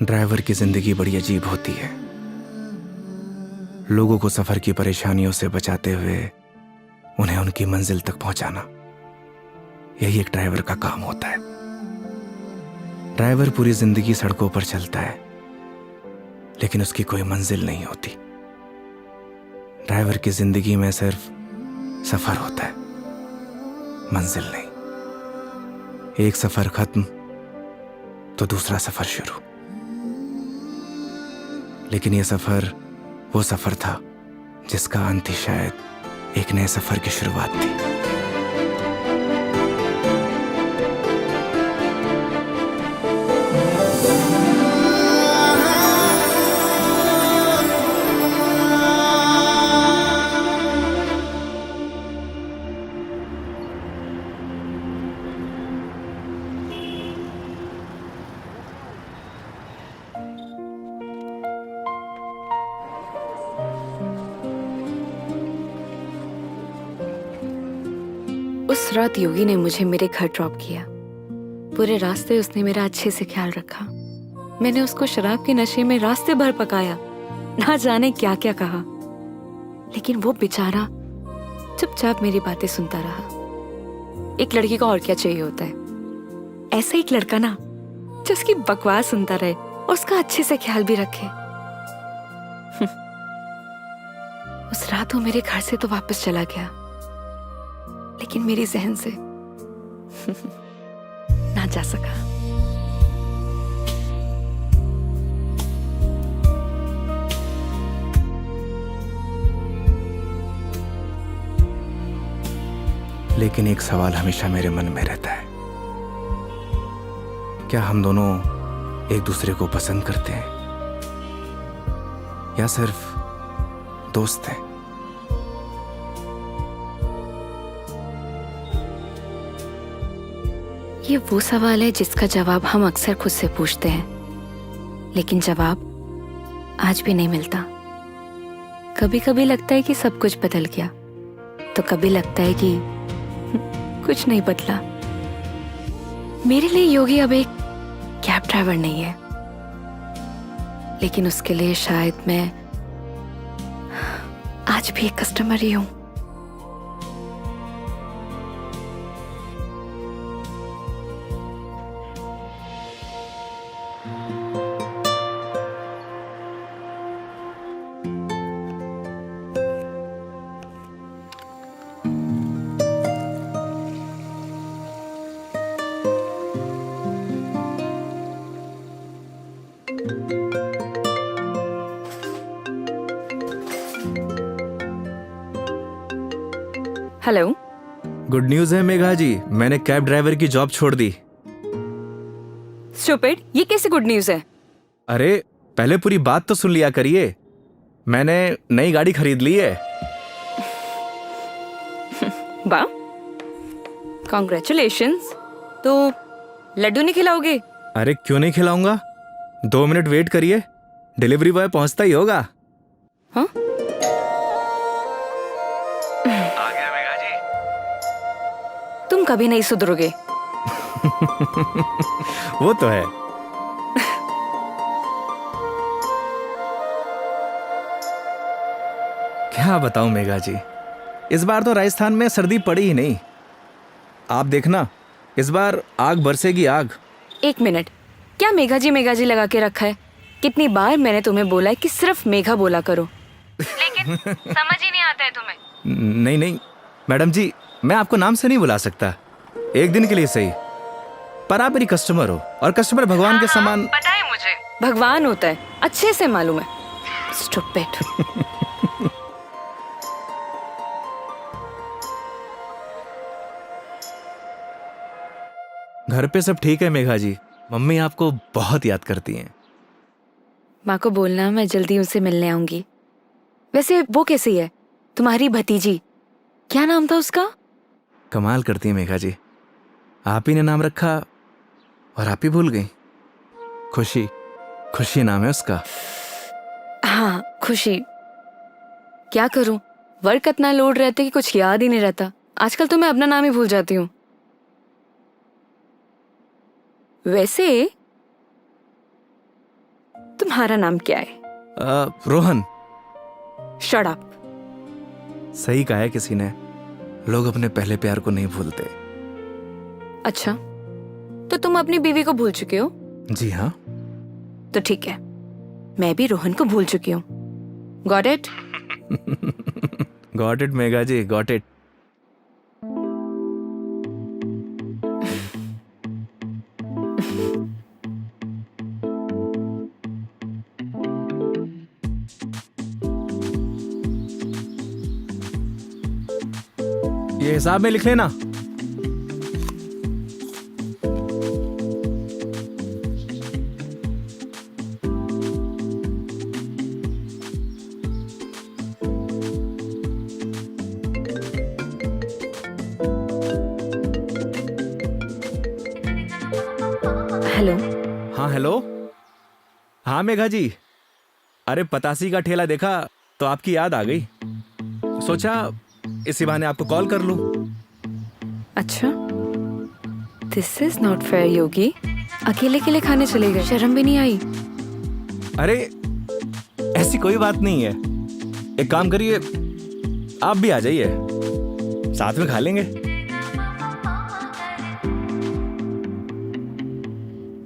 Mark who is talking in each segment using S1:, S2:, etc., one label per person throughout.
S1: Driver की जिंदगी बड़ी अजीब होती है। लोगों को सफर की परेशानियों से बचाते हुए उन्हें उनकी मंजिल तक पहुंचाना, यही एक ड्राइवर का काम होता है। ड्राइवर पूरी जिंदगी सड़कों पर चलता है, लेकिन उसकी कोई मंजिल नहीं होती। ड्राइवर की जिंदगी में सिर्फ सफर होता है, मंजिल नहीं। एक सफर खत्म तो दूसरा सफर शुरू। लेकिन यह सफर वो सफर था जिसका अंत ही शायद एक नए सफर की शुरुआत थी।
S2: उस रात योगी ने मुझे मेरे घर ड्रॉप किया। पूरे रास्ते उसने मेरा अच्छे से ख्याल रखा। मैंने उसको शराब के नशे में रास्ते भर पकाया, ना जाने क्या क्या कहा, लेकिन वो बेचारा चुपचाप मेरी बातें सुनता रहा। एक लड़की को और क्या चाहिए होता है, ऐसा एक लड़का ना जिसकी बकवास सुनता रहे और उसका अच्छे से ख्याल भी रखे। उस रात वो मेरे घर से तो वापस चला गया, लेकिन मेरी जहन से ना जा सका।
S1: लेकिन एक सवाल हमेशा मेरे मन में रहता है, क्या हम दोनों एक दूसरे को पसंद करते हैं या सिर्फ दोस्त हैं?
S2: ये वो सवाल है जिसका जवाब हम अक्सर खुद से पूछते हैं, लेकिन जवाब आज भी नहीं मिलता। कभी कभी लगता है कि सब कुछ बदल गया, तो कभी लगता है कि कुछ नहीं बदला। मेरे लिए योगी अब एक कैब ड्राइवर नहीं है, लेकिन उसके लिए शायद मैं आज भी एक कस्टमर ही हूं। हेलो।
S1: गुड न्यूज है मेघा जी, मैंने कैब ड्राइवर की जॉब छोड़ दी।
S2: स्टूपिड, ये कैसी गुड न्यूज है?
S1: अरे पहले पूरी बात तो सुन लिया करिए। मैंने नई गाड़ी खरीद ली है।
S2: वाह, कॉन्ग्रेचुलेशंस। तो लड्डू नहीं खिलाओगे?
S1: अरे क्यों नहीं खिलाऊंगा, 2 मिनट वेट करिए, डिलीवरी बॉय पहुंचता ही होगा।
S2: हाँ?
S1: आ गया मेघा जी।
S2: तुम कभी नहीं सुधरोगे।
S1: वो तो है। क्या बताऊं मेघा जी, इस बार तो राजस्थान में सर्दी पड़ी ही नहीं। आप देखना, इस बार आग बरसेगी आग।
S2: एक मिनट, क्या मेघा जी लगा के रखा है? कितनी बार मैंने तुम्हें बोला है कि सिर्फ मेघा बोला करो, लेकिन समझ ही नहीं आता है तुम्हें।
S1: नहीं नहीं मैडम जी, मैं आपको नाम से नहीं बुला सकता, एक दिन के लिए सही, पर आप मेरी कस्टमर हो और कस्टमर भगवान के समान।
S2: पता है मुझे भगवान होता है, अच्छे से मालूम है। स्टूपिड।
S1: घर पे सब ठीक है मेघा जी, मम्मी आपको बहुत याद करती हैं।
S2: माँ को बोलना मैं जल्दी उनसे मिलने आऊंगी। वैसे वो कैसी है, तुम्हारी भतीजी? क्या नाम था उसका?
S1: कमाल करती है मेघा जी, आप ही ने नाम रखा और आप ही भूल गई। खुशी, खुशी नाम है उसका।
S2: हाँ, खुशी। क्या करूं, वर्क इतना लोड रहता है कि कुछ याद ही नहीं रहता। आजकल तो मैं अपना नाम ही भूल जाती हूँ। वैसे तुम्हारा नाम क्या है?
S1: रोहन।
S2: Shut up.
S1: सही कहा है किसी ने, लोग अपने पहले प्यार को नहीं भूलते।
S2: अच्छा, तो तुम अपनी बीवी को भूल चुके हो?
S1: जी हाँ।
S2: तो ठीक है, मैं भी रोहन को भूल चुकी हूँ। Got it?
S1: Got it Megha ji, got it. ये हिसाब में लिख लेना।
S2: हेलो।
S1: हाँ हेलो। हाँ मेघा जी, अरे पतासी का ठेला देखा तो आपकी याद आ गई, सोचा इसी बहाने आपको कॉल कर लूं।
S2: अच्छा, दिस इज नॉट फेयर योगी। अकेले अकेले खाने चले गए, शर्म भी नहीं आई?
S1: अरे ऐसी कोई बात नहीं है, एक काम करिए, आप भी आ जाइए, साथ में खा लेंगे।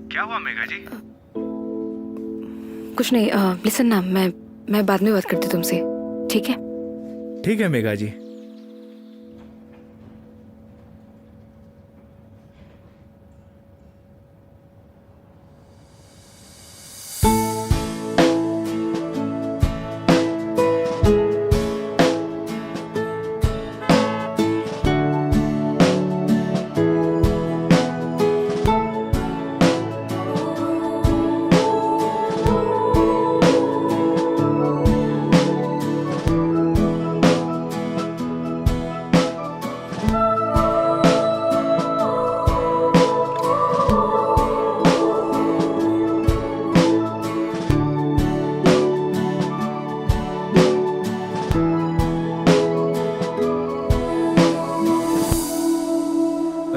S1: क्या हुआ मेघा जी?
S2: कुछ नहीं। लिसन ना, मैं बाद में बात करती हूँ तुमसे, ठीक है?
S1: ठीक है मेघा जी।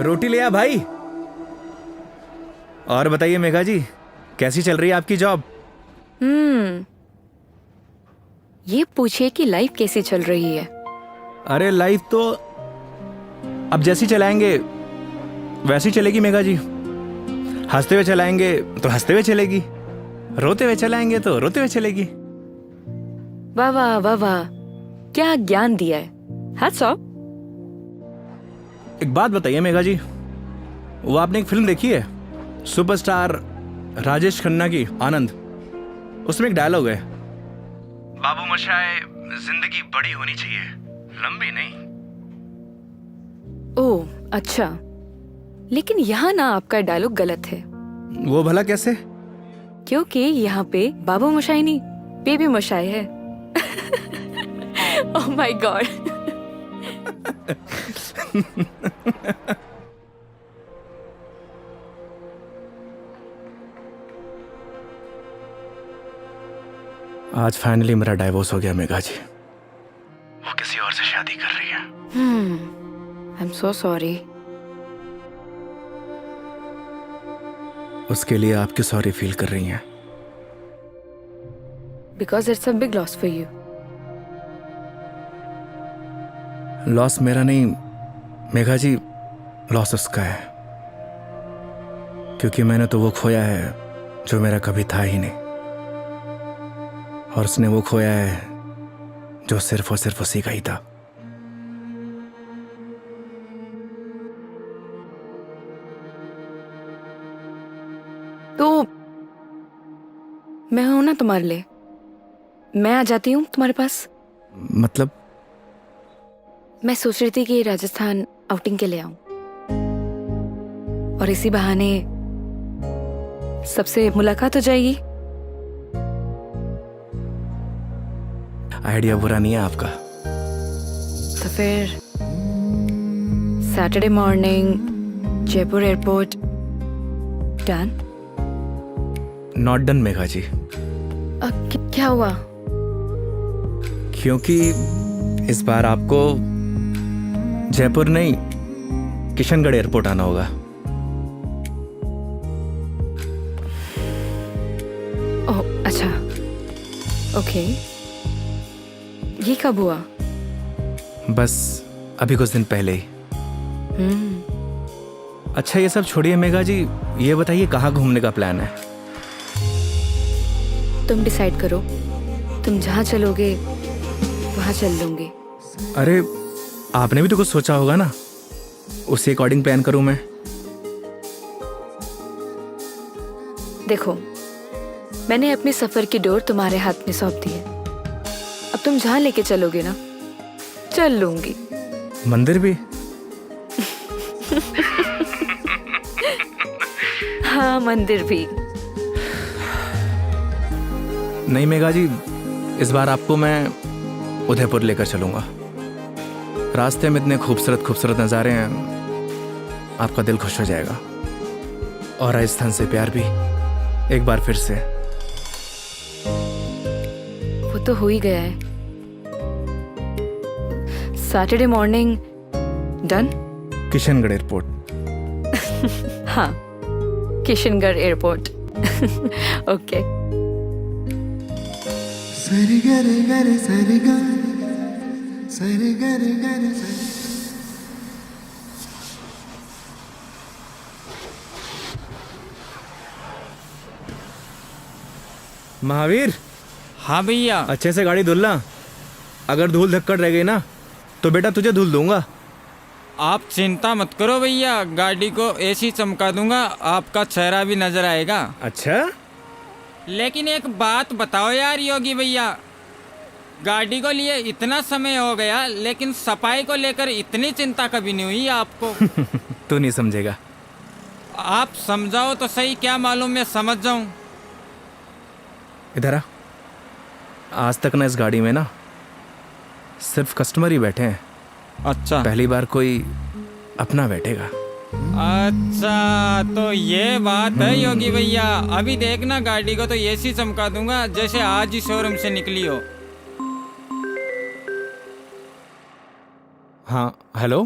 S1: रोटी ले आ भाई। और बताइए मेघा जी, कैसी चल रही है आपकी जॉब?
S2: ये पूछिए कि लाइफ कैसी चल रही है।
S1: अरे लाइफ तो अब जैसी चलाएंगे वैसी चलेगी मेघा जी। हंसते हुए चलाएंगे तो हंसते हुए चलेगी, रोते हुए चलाएंगे तो रोते हुए चलेगी।
S2: वाह वाह वाह वाह, क्या ज्ञान दिया है। Hats off.
S1: एक बात बताइए मेघा जी, वो आपने एक फिल्म देखी है सुपरस्टार राजेश खन्ना की, आनंद? उसमें एक डायलॉग है, बाबू मोशाय, जिंदगी बड़ी होनी चाहिए, लंबी नहीं।
S2: ओह अच्छा, लेकिन यहाँ ना आपका डायलॉग गलत है।
S1: वो भला कैसे?
S2: क्योंकि यहाँ पे बाबू मोशाई नहीं, बेबी मोशाई है। Oh my God. आज फाइनली मेरा डाइवोर्स हो गया मेघा जी। वो किसी और से शादी कर रही है। I am so sorry.
S1: उसके लिए आपकी सॉरी फील कर रही हैं?
S2: Because it's a big loss for you.
S1: Loss मेरा नहीं मेघा जी, लॉस उसका है, क्योंकि मैंने तो वो खोया है जो मेरा कभी था ही नहीं, और उसने वो खोया है जो सिर्फ और सिर्फ उसी का ही था।
S2: तो मैं हूं ना तुम्हारे लिए, मैं आ जाती हूँ तुम्हारे पास।
S1: मतलब?
S2: मैं सोच रही थी कि राजस्थान आउटिंग के लिए आऊं, और इसी बहाने सबसे मुलाकात हो जाएगी।
S1: आइडिया बुरा नहीं है आपका।
S2: तो फिर Saturday morning Jaipur airport. Done?
S1: Not done Megha ji.
S2: क्या हुआ?
S1: क्योंकि इस बार आपको जयपुर नहीं, किशनगढ़ एयरपोर्ट आना होगा।
S2: ओह अच्छा, ओके। ये कब हुआ?
S1: बस अभी कुछ दिन पहले ही। अच्छा ये सब छोड़िए मेघा जी, ये बताइए कहाँ घूमने का प्लान है?
S2: तुम डिसाइड करो, तुम जहाँ चलोगे वहाँ चल लूंगी।
S1: अरे आपने भी तो कुछ सोचा होगा ना, उसी अकॉर्डिंग प्लान करूं मैं।
S2: देखो, मैंने अपने सफर की डोर तुम्हारे हाथ में सौंप दी है। अब तुम जहाँ लेके चलोगे ना, चल लूंगी।
S1: मंदिर भी?
S2: हाँ, मंदिर भी।
S1: नहीं मेघा जी, इस बार आपको मैं उदयपुर लेकर चलूंगा। रास्ते में इतने खूबसूरत खूबसूरत नज़ारे हैं, आपका दिल खुश हो जाएगा। और राजस्थान से प्यार भी एक बार फिर से।
S2: वो तो हो ही गया है। Saturday morning done.
S1: Kishangarh airport.
S2: हाँ, किशनगढ़ एयरपोर्ट। ओके।
S3: सरी गरे गरे सरी गरे सरी गरे गरे सरी।
S1: महावीर,
S4: हाँ भैया।
S1: अच्छे से गाड़ी धुलना। अगर धूल धक्कड़ रह गई ना तो बेटा तुझे धुल दूंगा।
S4: आप चिंता मत करो भैया, गाड़ी को ऐसी चमका दूंगा आपका चेहरा भी नजर आएगा।
S1: अच्छा?
S4: लेकिन एक बात बताओ यार योगी भैया, गाड़ी को लिए इतना समय हो गया लेकिन सफाई को लेकर इतनी चिंता कभी नहीं हुई आपको।
S1: तू नहीं समझेगा।
S4: आप समझाओ तो सही, क्या मालूम मैं समझ जाऊं।
S1: इधर आ। आज तक ना इस गाड़ी में ना सिर्फ कस्टमर ही बैठे हैं।
S4: अच्छा।
S1: पहली बार कोई अपना बैठेगा।
S4: अच्छा तो ये बात है योगी भैया। अभी देखना गाड़ी को तो ऐसी चमका दूंगा जैसे आज ही शोरूम से निकली हो।
S1: हाँ हेलो।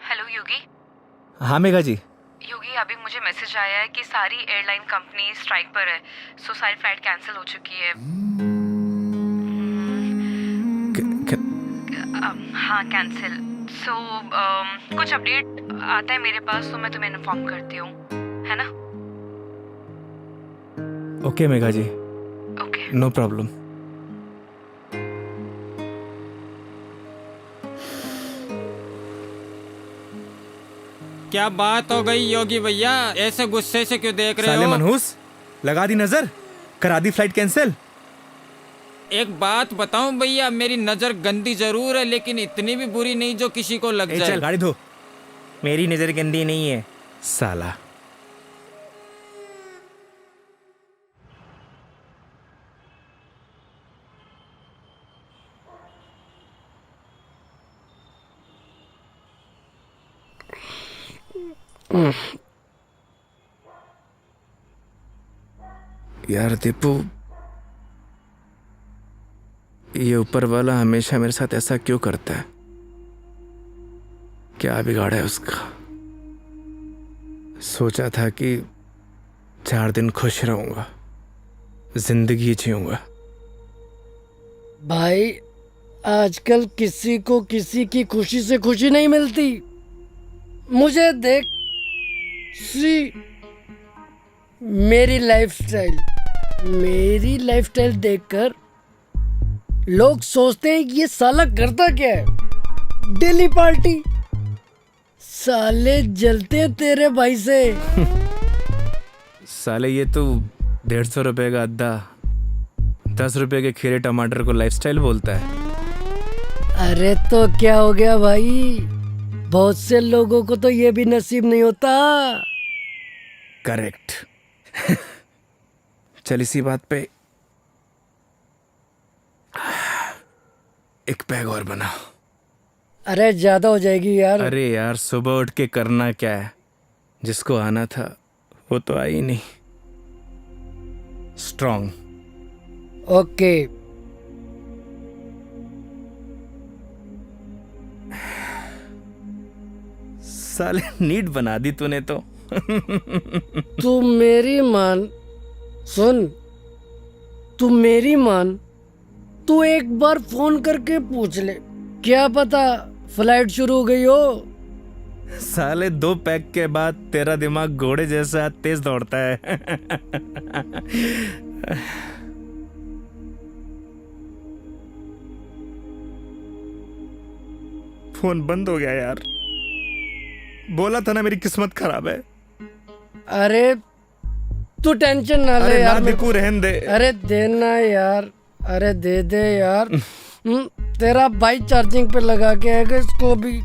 S2: हेलो योगी।
S1: हाँ मेघा जी।
S2: योगी, अभी मुझे मैसेज आया है कि सारी एयरलाइन कंपनी स्ट्राइक पर है, सो सारी फ्लाइट कैंसिल हो चुकी है। हाँ, कैंसिल। सो कुछ अपडेट आता है मेरे पास तो मैं तुम्हें इन्फॉर्म करती हूँ, है ना?
S1: Okay Megha ji,
S2: okay.
S1: No problem.
S4: क्या बात हो गई योगी भैया, ऐसे गुस्से से क्यों देख रहे
S1: साले
S4: हो?
S1: मनहूस, लगा दी नजर, करा दी फ्लाइट कैंसिल।
S4: एक बात बताऊं भैया, मेरी नजर गंदी जरूर है लेकिन इतनी भी बुरी नहीं जो किसी को लग जाए।
S1: चल गाड़ी धो। मेरी नजर गंदी नहीं है साला। यार दीपू, ये ऊपर वाला हमेशा मेरे साथ ऐसा क्यों करता है? क्या बिगाड़ा है उसका? सोचा था कि 4 दिन खुश रहूंगा, जिंदगी जीऊंगा।
S5: भाई आजकल किसी को किसी की खुशी से खुशी नहीं मिलती। मुझे देख, सी मेरी लाइफस्टाइल देखकर लोग सोचते हैं कि ये साला करता क्या है। Daily party. साले जलते तेरे भाई से।
S1: साले ये तो 150 रुपए का अद्दा 10 रुपए के खीरे टमाटर को लाइफस्टाइल बोलता है।
S5: अरे तो क्या हो गया भाई, बहुत से लोगों को तो ये भी नसीब नहीं होता।
S1: करेक्ट। चल इसी बात पे एक पैग और बना।
S5: अरे ज्यादा हो जाएगी यार।
S1: अरे यार सुबह उठ के करना क्या है? जिसको आना था वो तो आई नहीं। स्ट्रॉन्ग।
S5: ओके।
S1: साले नीट बना दी तूने तो।
S5: तू मेरी मान। सुन, तू मेरी मान, तू एक बार फोन करके पूछ ले, क्या पता फ्लाइट शुरू हो गई हो।
S1: साले 2 पैक के बाद तेरा दिमाग घोड़े जैसा तेज दौड़ता है। फोन बंद हो गया यार। बोला था ना मेरी किस्मत खराब है।
S5: अरे तू टेंशन ना ले
S1: अरे
S5: यार।
S1: ना दिकू रहन दे।
S5: अरे देना यार, अरे दे दे यार। तेरा भाई चार्जिंग पे लगा के आएगा इसको भी।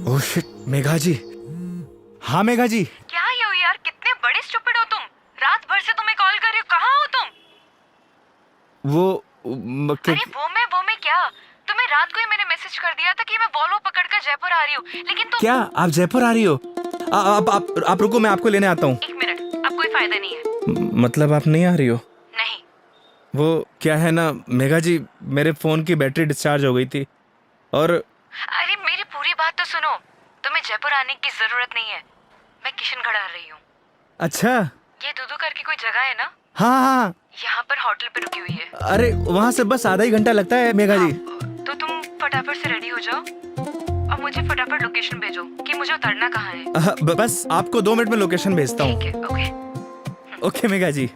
S1: ओह शिट, मेघा जी। हाँ मेघा जी।
S2: क्या है ये यार, कितने बड़े स्टूपिड हो तुम। रात भर से तुम्हें कॉल कर रही हूँ, कहाँ हो तुम? अरे वो मैं क्या, तुम्हें रात को ही मैंने मैसेज कर दिया था कि मैं वॉल्वो पकड़कर जयपुर आ रही हूँ, लेकिन तुम
S1: क्या आप जयपुर आ रही हो? आप रुको, मैं आपको लेने आता हूँ।
S2: 1 मिनट, अब कोई फायदा नहीं है।
S1: मतलब आप नहीं आ रही हो?
S2: नहीं।
S1: वो क्या है ना मेघा जी, मेरे फोन की बैटरी डिस्चार्ज हो गई थी और
S2: अरे मेरी पूरी बात तो सुनो, तुम्हें जयपुर आने की जरूरत नहीं है। मैं किशनगढ़ आ रही हूँ।
S1: अच्छा।
S2: ये दूधू करके कोई जगह है ना,
S1: हाँ हाँ,
S2: यहाँ पर होटल पे रुकी हुई है।
S1: अरे वहाँ से बस आधा ही घंटा लगता है मेघा जी।
S2: तो तुम फटाफट से रेडी हो जाओ और मुझे फटाफट लोकेशन भेजो कि मुझे उतरना कहाँ है।
S1: बस आपको 2 मिनट में लोकेशन भेजता हूँ।
S2: ठीक है, ओके।
S1: ओके मेघा जी।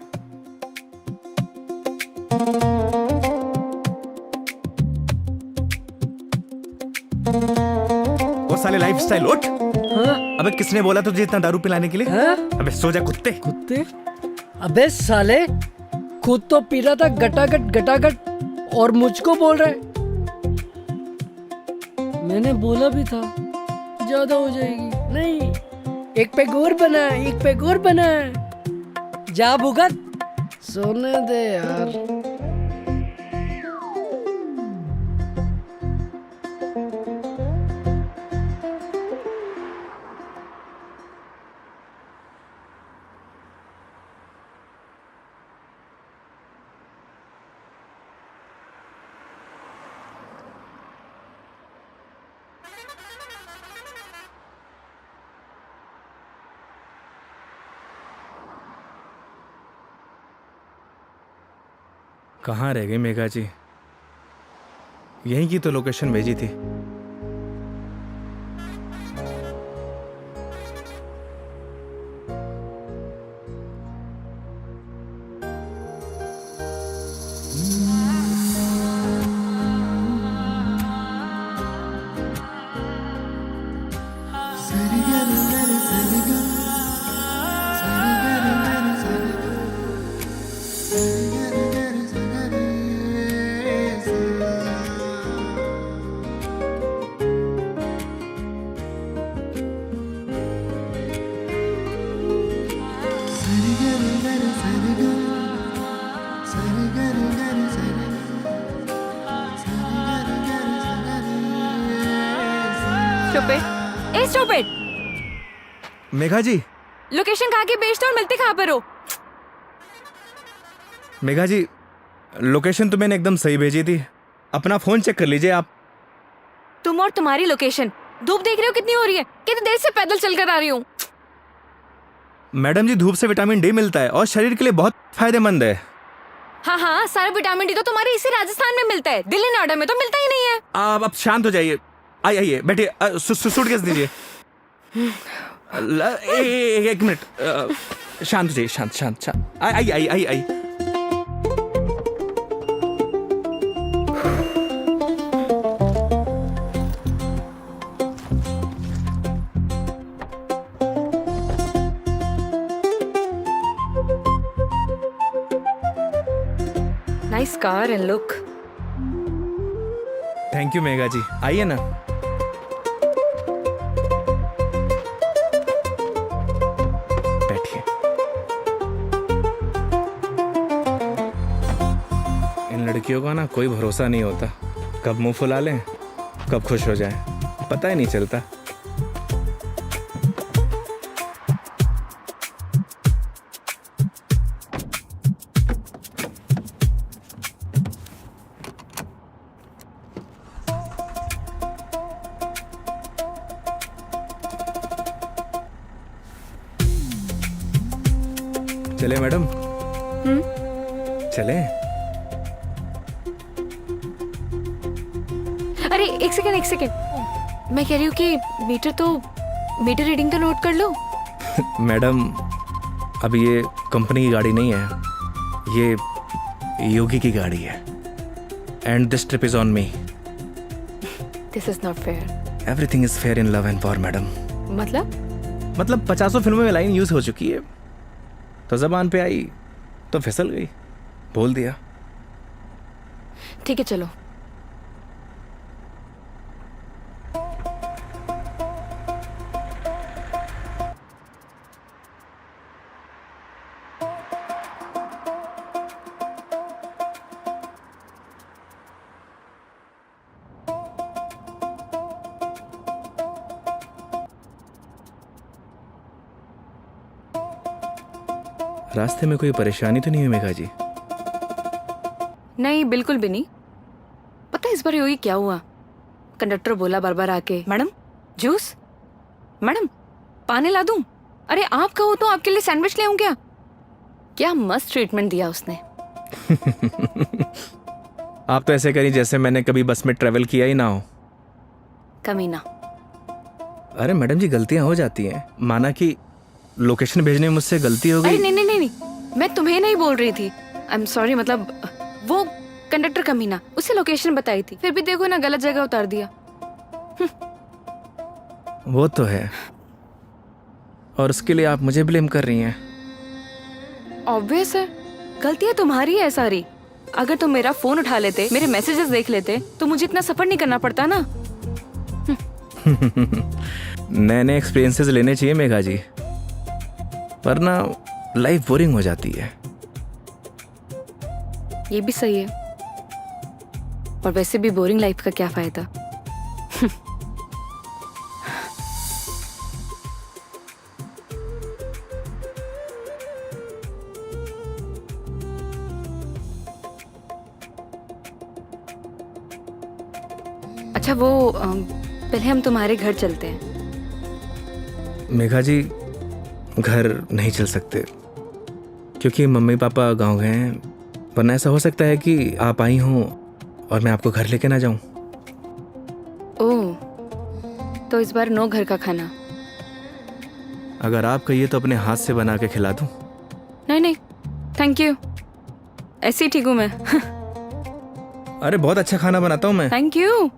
S1: वो साले लाइफस्टाइल उठ।
S5: हाँ?
S1: अबे किसने बोला तुझे इतना दारू पिलाने के लिए?
S5: हाँ?
S1: अबे सो जा कुत्ते।
S5: कुत्ते? अबे साले, खुद तो पी रहा था गटागट गटागट और मुझको बोल रहे। मैंने बोला भी था ज्यादा हो जाएगी। नहीं, 1 पैक और बना, 1 पैक और बना। जा भुगत, सोने दे यार।
S1: कहाँ रह गई मेघा जी? यहीं की तो लोकेशन भेजी थी।
S2: स्टूपिड।
S1: मेघा जी।
S2: लोकेशन कहाँ की भेज दो और मिलते कहाँ पर हो?
S1: मेघा जी, लोकेशन तो मैंने एकदम सही भेजी थी। अपना फोन चेक कर लीजिए आप।
S2: तुम और तुम्हारी लोकेशन। धूप देख रहे हो कितनी हो रही है? कितनी देर से पैदल चलकर आ रही हूँ।
S1: मैडम जी, धूप से विटामिन डी मिलता है और शरीर के लिए बहुत फायदेमंद है।
S2: हाँ हाँ, सारा विटामिन डी तो तुम्हारे इसी राजस्थान में मिलता है, दिल्ली नोएडा में तो मिलता ही नहीं है।
S1: आप शांत हो जाइए। आइए बैठिए। सूटकेस दीजिए। 1 मिनट, शांत हो जाइए। शांत शांत शांत। आइए।
S2: Nice car and look.
S1: Thank you Megha ji, आइए ना। बैठिए। इन लड़कियों का ना कोई भरोसा नहीं होता, कब मुंह फुला लें कब खुश हो जाए, पता ही नहीं चलता। चले मैडम? चले?
S2: अरे एक सेकेंड, मैं कह रही हूँ कि मीटर रीडिंग तो नोट कर लो।
S1: मैडम अब ये कंपनी की गाड़ी नहीं है, ये योगी की गाड़ी है। And this trip is on me.
S2: This is not fair.
S1: Everything is fair in love and war madam.
S2: मतलब
S1: 50 फिल्मों में लाइन यूज हो चुकी है, तो जबान पे आई तो फिसल गई, बोल दिया।
S2: ठीक है चलो।
S1: रास्ते में कोई परेशानी तो नहीं हुई मेघा जी?
S2: नहीं बिल्कुल भी नहीं। पता है इस बार योगी क्या हुआ? कंडक्टर बोला बार बार आके, मैडम जूस, मैडम पानी ला दूं? अरे आप कहो तो आपके लिए सैंडविच ले आऊं क्या? क्या मस्त ट्रीटमेंट दिया उसने।
S1: आप तो ऐसे करी जैसे मैंने कभी बस में ट्रेवल किया ही ना हो।
S2: कमीना।
S1: अरे मैडम जी गलतियां हो जाती हैं, माना कि लोकेशन भेजने में मुझसे गलती हो
S2: अरे
S1: गई।
S2: नहीं, मैं तुम्हें नहीं बोल रही थी। आई एम सॉरी, मतलब वो कंडक्टर कमीना, उसे लोकेशन बताई थी, फिर भी देखो ना गलत जगह उतार दिया।
S1: वो तो है, और उसके लिए आप मुझे ब्लेम कर रही हैं।
S2: ऑब्वियस है, गलतियां तुम्हारी है सारी। अगर तुम मेरा फोन उठा लेते, मेरे मैसेजेस देख लेते, तो मुझे इतना सफर नहीं करना पड़ता ना।
S1: नए नए एक्सपीरियंसेस लेने चाहिए मेघा जी, वरना लाइफ बोरिंग हो जाती है।
S2: ये भी सही है, और वैसे भी बोरिंग लाइफ का क्या फायदा। अच्छा वो पहले हम तुम्हारे घर चलते हैं।
S1: मेघा जी घर नहीं चल सकते, क्योंकि मम्मी पापा गांव गए हैं, वरना ऐसा हो सकता है कि आप आई हों और मैं आपको घर लेके ना जाऊं।
S2: ओह, तो इस बार नो घर का खाना।
S1: अगर आप कहिए तो अपने हाथ से बना के खिला दूं।
S2: नहीं थैंक यू, ऐसे ही ठीक हूँ मैं।
S1: अरे बहुत अच्छा खाना बनाता हूं मैं।
S2: थैंक यू,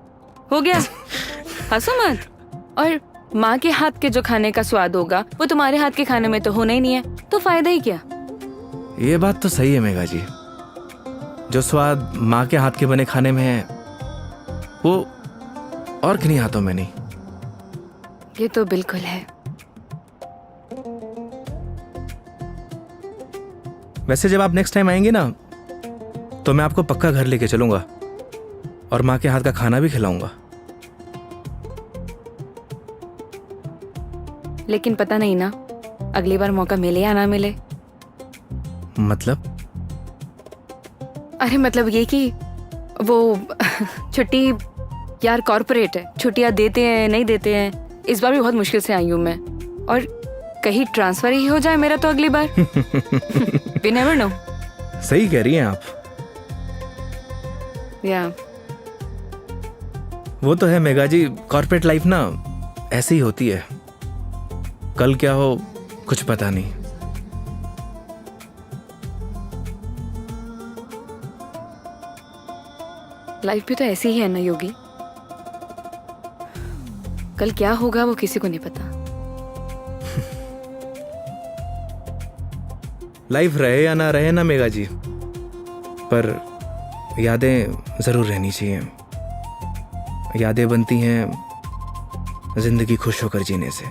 S2: हो गया। हंसो मत। और माँ के हाथ के जो खाने का स्वाद होगा वो तुम्हारे हाथ के खाने में तो होना ही नहीं है, तो फायदा ही क्या।
S1: ये बात तो सही है मेघा जी, जो स्वाद माँ के हाथ के बने खाने में है वो और किन्हीं हाथों में नहीं।
S2: ये तो बिल्कुल है।
S1: वैसे जब आप नेक्स्ट टाइम आएंगे ना, तो मैं आपको पक्का घर लेके चलूंगा और माँ के हाथ का खाना भी खिलाऊंगा।
S2: लेकिन पता नहीं ना, अगली बार मौका मिले या ना मिले।
S1: मतलब?
S2: अरे मतलब ये कि वो छुट्टी यार कॉर्पोरेट है, छुट्टियां देते हैं नहीं देते हैं। इस बार भी बहुत मुश्किल से आई हूँ मैं, और कहीं ट्रांसफर ही हो जाए मेरा तो अगली बार। We never know।
S1: सही कह रही हैं आप।
S2: या
S1: वो तो है मेघा जी, कॉर्पोरेट लाइफ ना ऐसी ही होती है, कल क्या हो कुछ पता नहीं।
S2: लाइफ भी तो ऐसी ही है ना योगी, कल क्या होगा वो किसी को नहीं पता।
S1: लाइफ रहे या ना रहे ना मेघा जी, पर यादें जरूर रहनी चाहिए। यादें बनती हैं जिंदगी खुश होकर जीने से।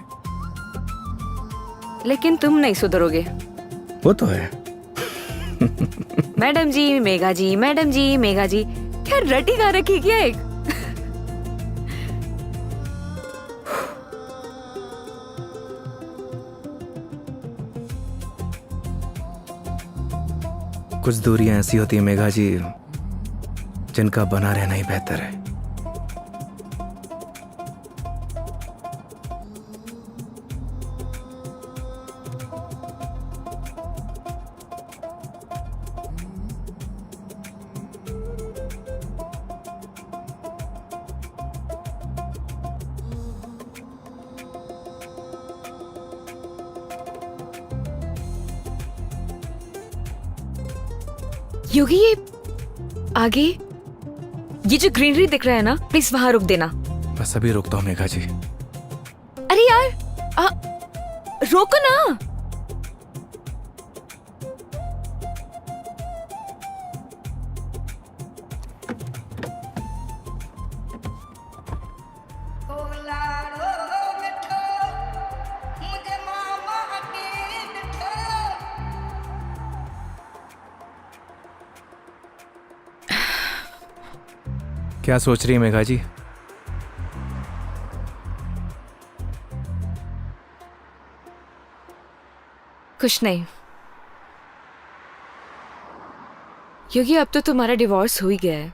S2: लेकिन तुम नहीं सुधरोगे।
S1: वो तो है।
S2: मैडम जी मेघा जी, मैडम जी मेघा जी, क्या रटी गा रखी क्या एक।
S1: कुछ दूरियां ऐसी होती हैं मेघा जी जिनका बना रहना ही बेहतर है।
S2: योगी ये आगे ये जो ग्रीनरी दिख रहा है ना, प्लीज वहां रुक देना।
S1: बस अभी रुकता हूँ मेघा जी।
S2: अरे यार रोको ना।
S1: क्या सोच रही है मेघा जी?
S2: कुछ नहीं योगी, अब तो तुम्हारा डिवोर्स हो ही गया है।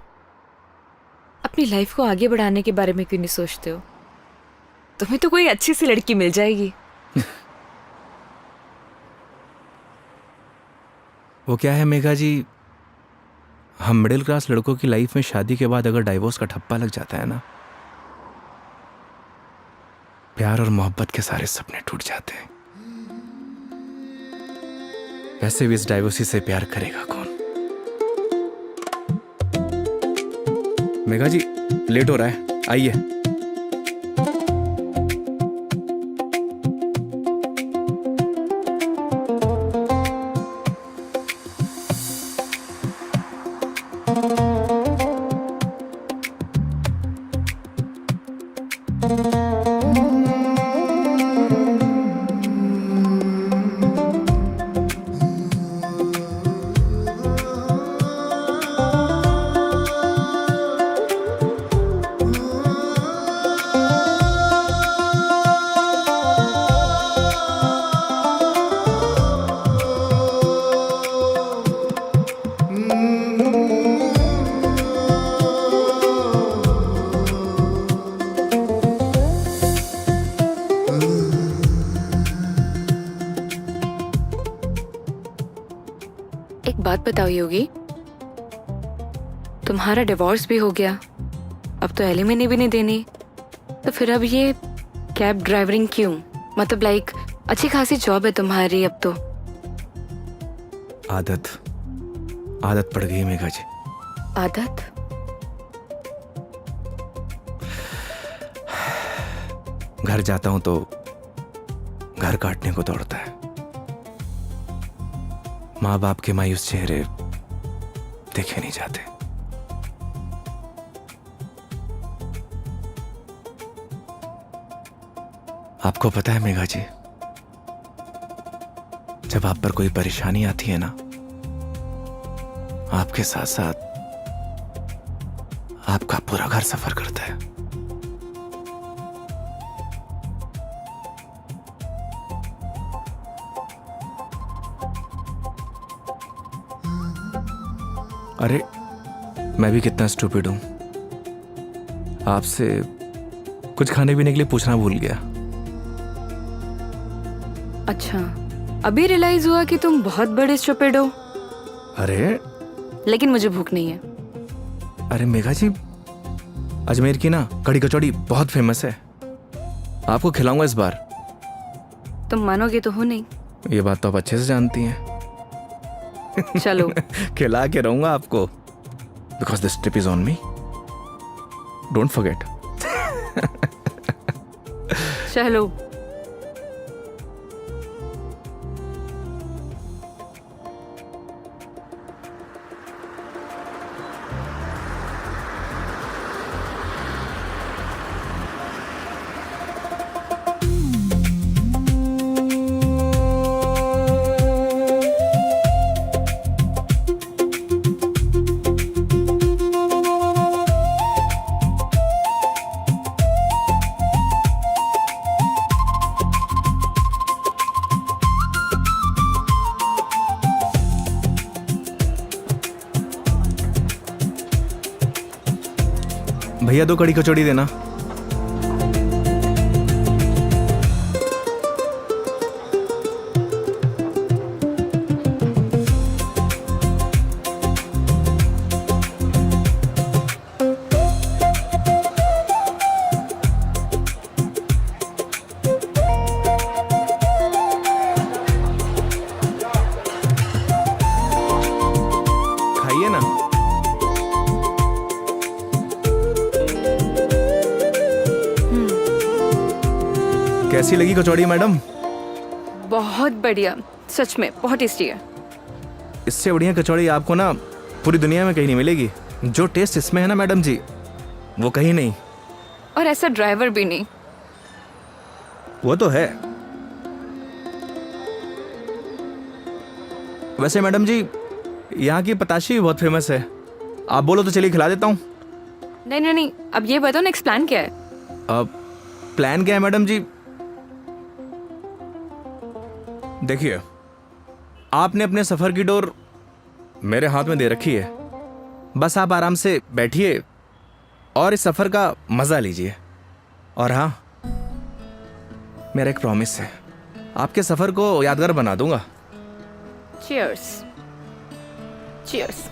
S2: अपनी लाइफ को आगे बढ़ाने के बारे में क्यों नहीं सोचते हो? तुम्हें तो कोई अच्छी सी लड़की मिल जाएगी।
S1: वो क्या है मेघा जी, हम मिडिल क्लास लड़कों की लाइफ में शादी के बाद अगर डाइवोर्स का ठप्पा लग जाता है ना, प्यार और मोहब्बत के सारे सपने टूट जाते हैं। वैसे भी इस डाइवोर्सी से प्यार करेगा कौन? मेघा जी लेट हो रहा है, आइए।
S2: एक बात बताओ योगी, तुम्हारा डिवोर्स भी हो गया, अब तो एलिमनी भी नहीं देनी, तो फिर अब ये कैब ड्राइवरिंग क्यों? मतलब लाइक अच्छी खासी जॉब है तुम्हारी अब तो।
S1: आदत पड़ गई मेघा जी।
S2: आदत?
S1: घर जाता हूं तो घर काटने को दौड़ता है। माँ बाप के मायूस चेहरे देखे नहीं जाते। आपको पता है मेघा जी, जब आप पर कोई परेशानी आती है ना, आपके साथ साथ आपका पूरा घर सफर करता है। अरे मैं भी कितना स्टूपिड हूं, आपसे कुछ खाने पीने के लिए पूछना भूल गया।
S2: अच्छा, अभी रियलाइज हुआ कि तुम बहुत बड़े स्टूपिड हो।
S1: अरे
S2: लेकिन मुझे भूख नहीं है।
S1: अरे मेघा जी, अजमेर की ना कड़ी कचौड़ी बहुत फेमस है, आपको खिलाऊंगा इस बार।
S2: तुम मानोगे तो हो नहीं।
S1: ये बात तो आप अच्छे से जानती हैं।
S2: चलो।
S1: खिला के रहूंगा आपको, because this trip is on me, don't forget.
S2: चलो।
S1: भैया 2 कड़ी कचौड़ी देना। खाइए ना। कैसी लगी कचौड़ी मैडम?
S2: बहुत बढ़िया, सच में बहुत टेस्टी है।
S1: इससे बढ़िया कचौड़ी आपको ना पूरी दुनिया में कहीं नहीं मिलेगी। जो टेस्ट इसमें है ना मैडम जी, वो कहीं नहीं।
S2: और ऐसा ड्राइवर भी नहीं।
S1: वो तो है। वैसे मैडम जी, यहाँ की पताशी भी बहुत फेमस है। आप बोलो तो चलिए खिला देता हूँ।
S2: नहीं नहीं नहीं, अब ये बताओ नेक्स्ट प्लान क्या है?
S1: अब प्लान क्या है मैडम जी? देखिए, आपने अपने सफर की डोर मेरे हाथ में दे रखी है। बस आप आराम से बैठिए और इस सफर का मजा लीजिए। और हाँ, मेरा एक प्रॉमिस है, आपके सफर को यादगार बना दूंगा।
S2: चीयर्स। चीयर्स।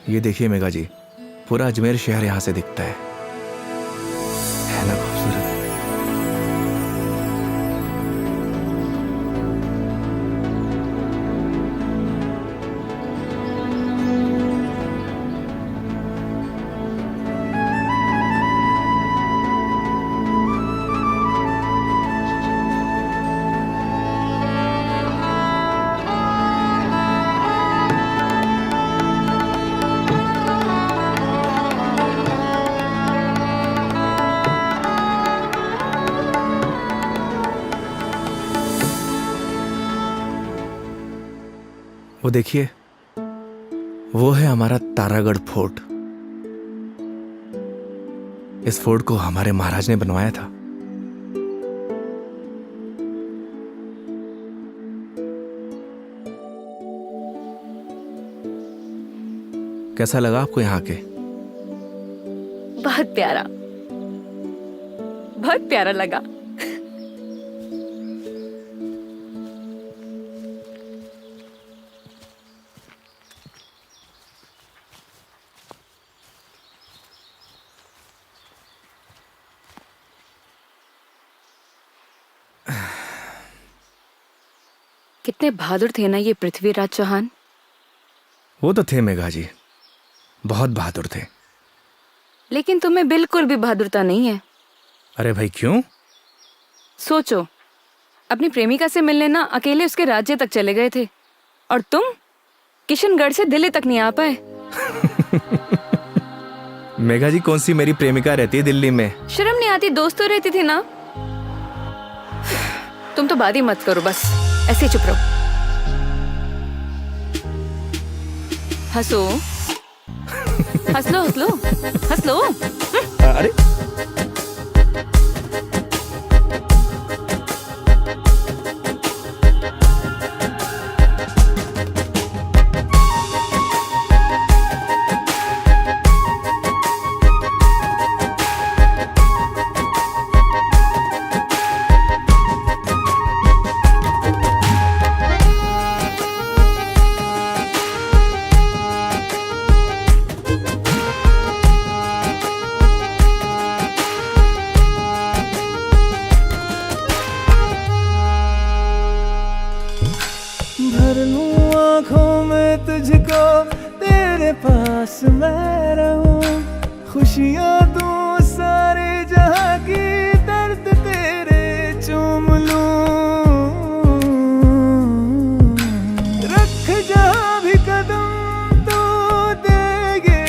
S1: ये देखिए मेघा जी, पूरा अजमेर शहर यहां से दिखता है ना खूबसूरत? वो देखिए, वो है हमारा तारागढ़ फोर्ट। इस फोर्ट को हमारे महाराज ने बनवाया था। कैसा लगा आपको यहाँ के?
S2: बहुत प्यारा, बहुत प्यारा लगा। कितने बहादुर थे ना ये पृथ्वीराज चौहान।
S1: वो तो थे मेघा जी, बहुत बहादुर थे।
S2: लेकिन तुम्हें बिल्कुल भी बहादुरता नहीं है।
S1: अरे भाई क्यों?
S2: सोचो, अपनी प्रेमिका से मिलने ना अकेले उसके राज्य तक चले गए थे, और तुम किशनगढ़ से दिल्ली तक नहीं आ पाए।
S1: मेघा जी, कौन सी मेरी प्रेमिका रहती है दिल्ली में?
S2: शर्म नहीं आती? दोस्त तो रहती थी ना। तुम तो बात ही मत करो, बस ऐसे ही चुप रहो। हंसो, हंस लो, हंस लो, हंस लो।
S1: अरे
S3: मैं रहूं, खुशियां दूं सारे जहां की, दर्द तेरे चूम लूं। रख जहां भी कदम तो देगे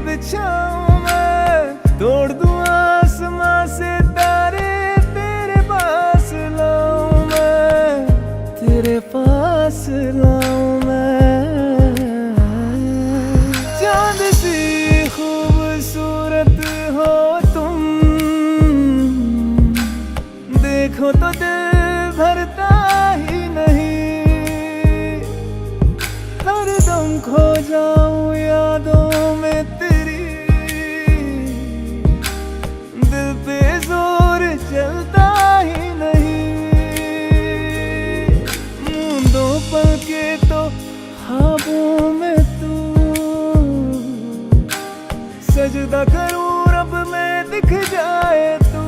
S3: बिछाऊं मैं, तोड़ दूं आसमां से तारे, तेरे पास लाऊं मैं, तेरे पास लाऊं मैं। चांद सी खूबसूरत हो तुम, देखो तो दिल भरता ही नहीं, हरदम खो जाऊं यादों में तेरी, दिल पे जोर चलता ही नहीं। मूंदों पल के तो ख्वाबों में तू, सजदा करूं रब में दिख जाए तू,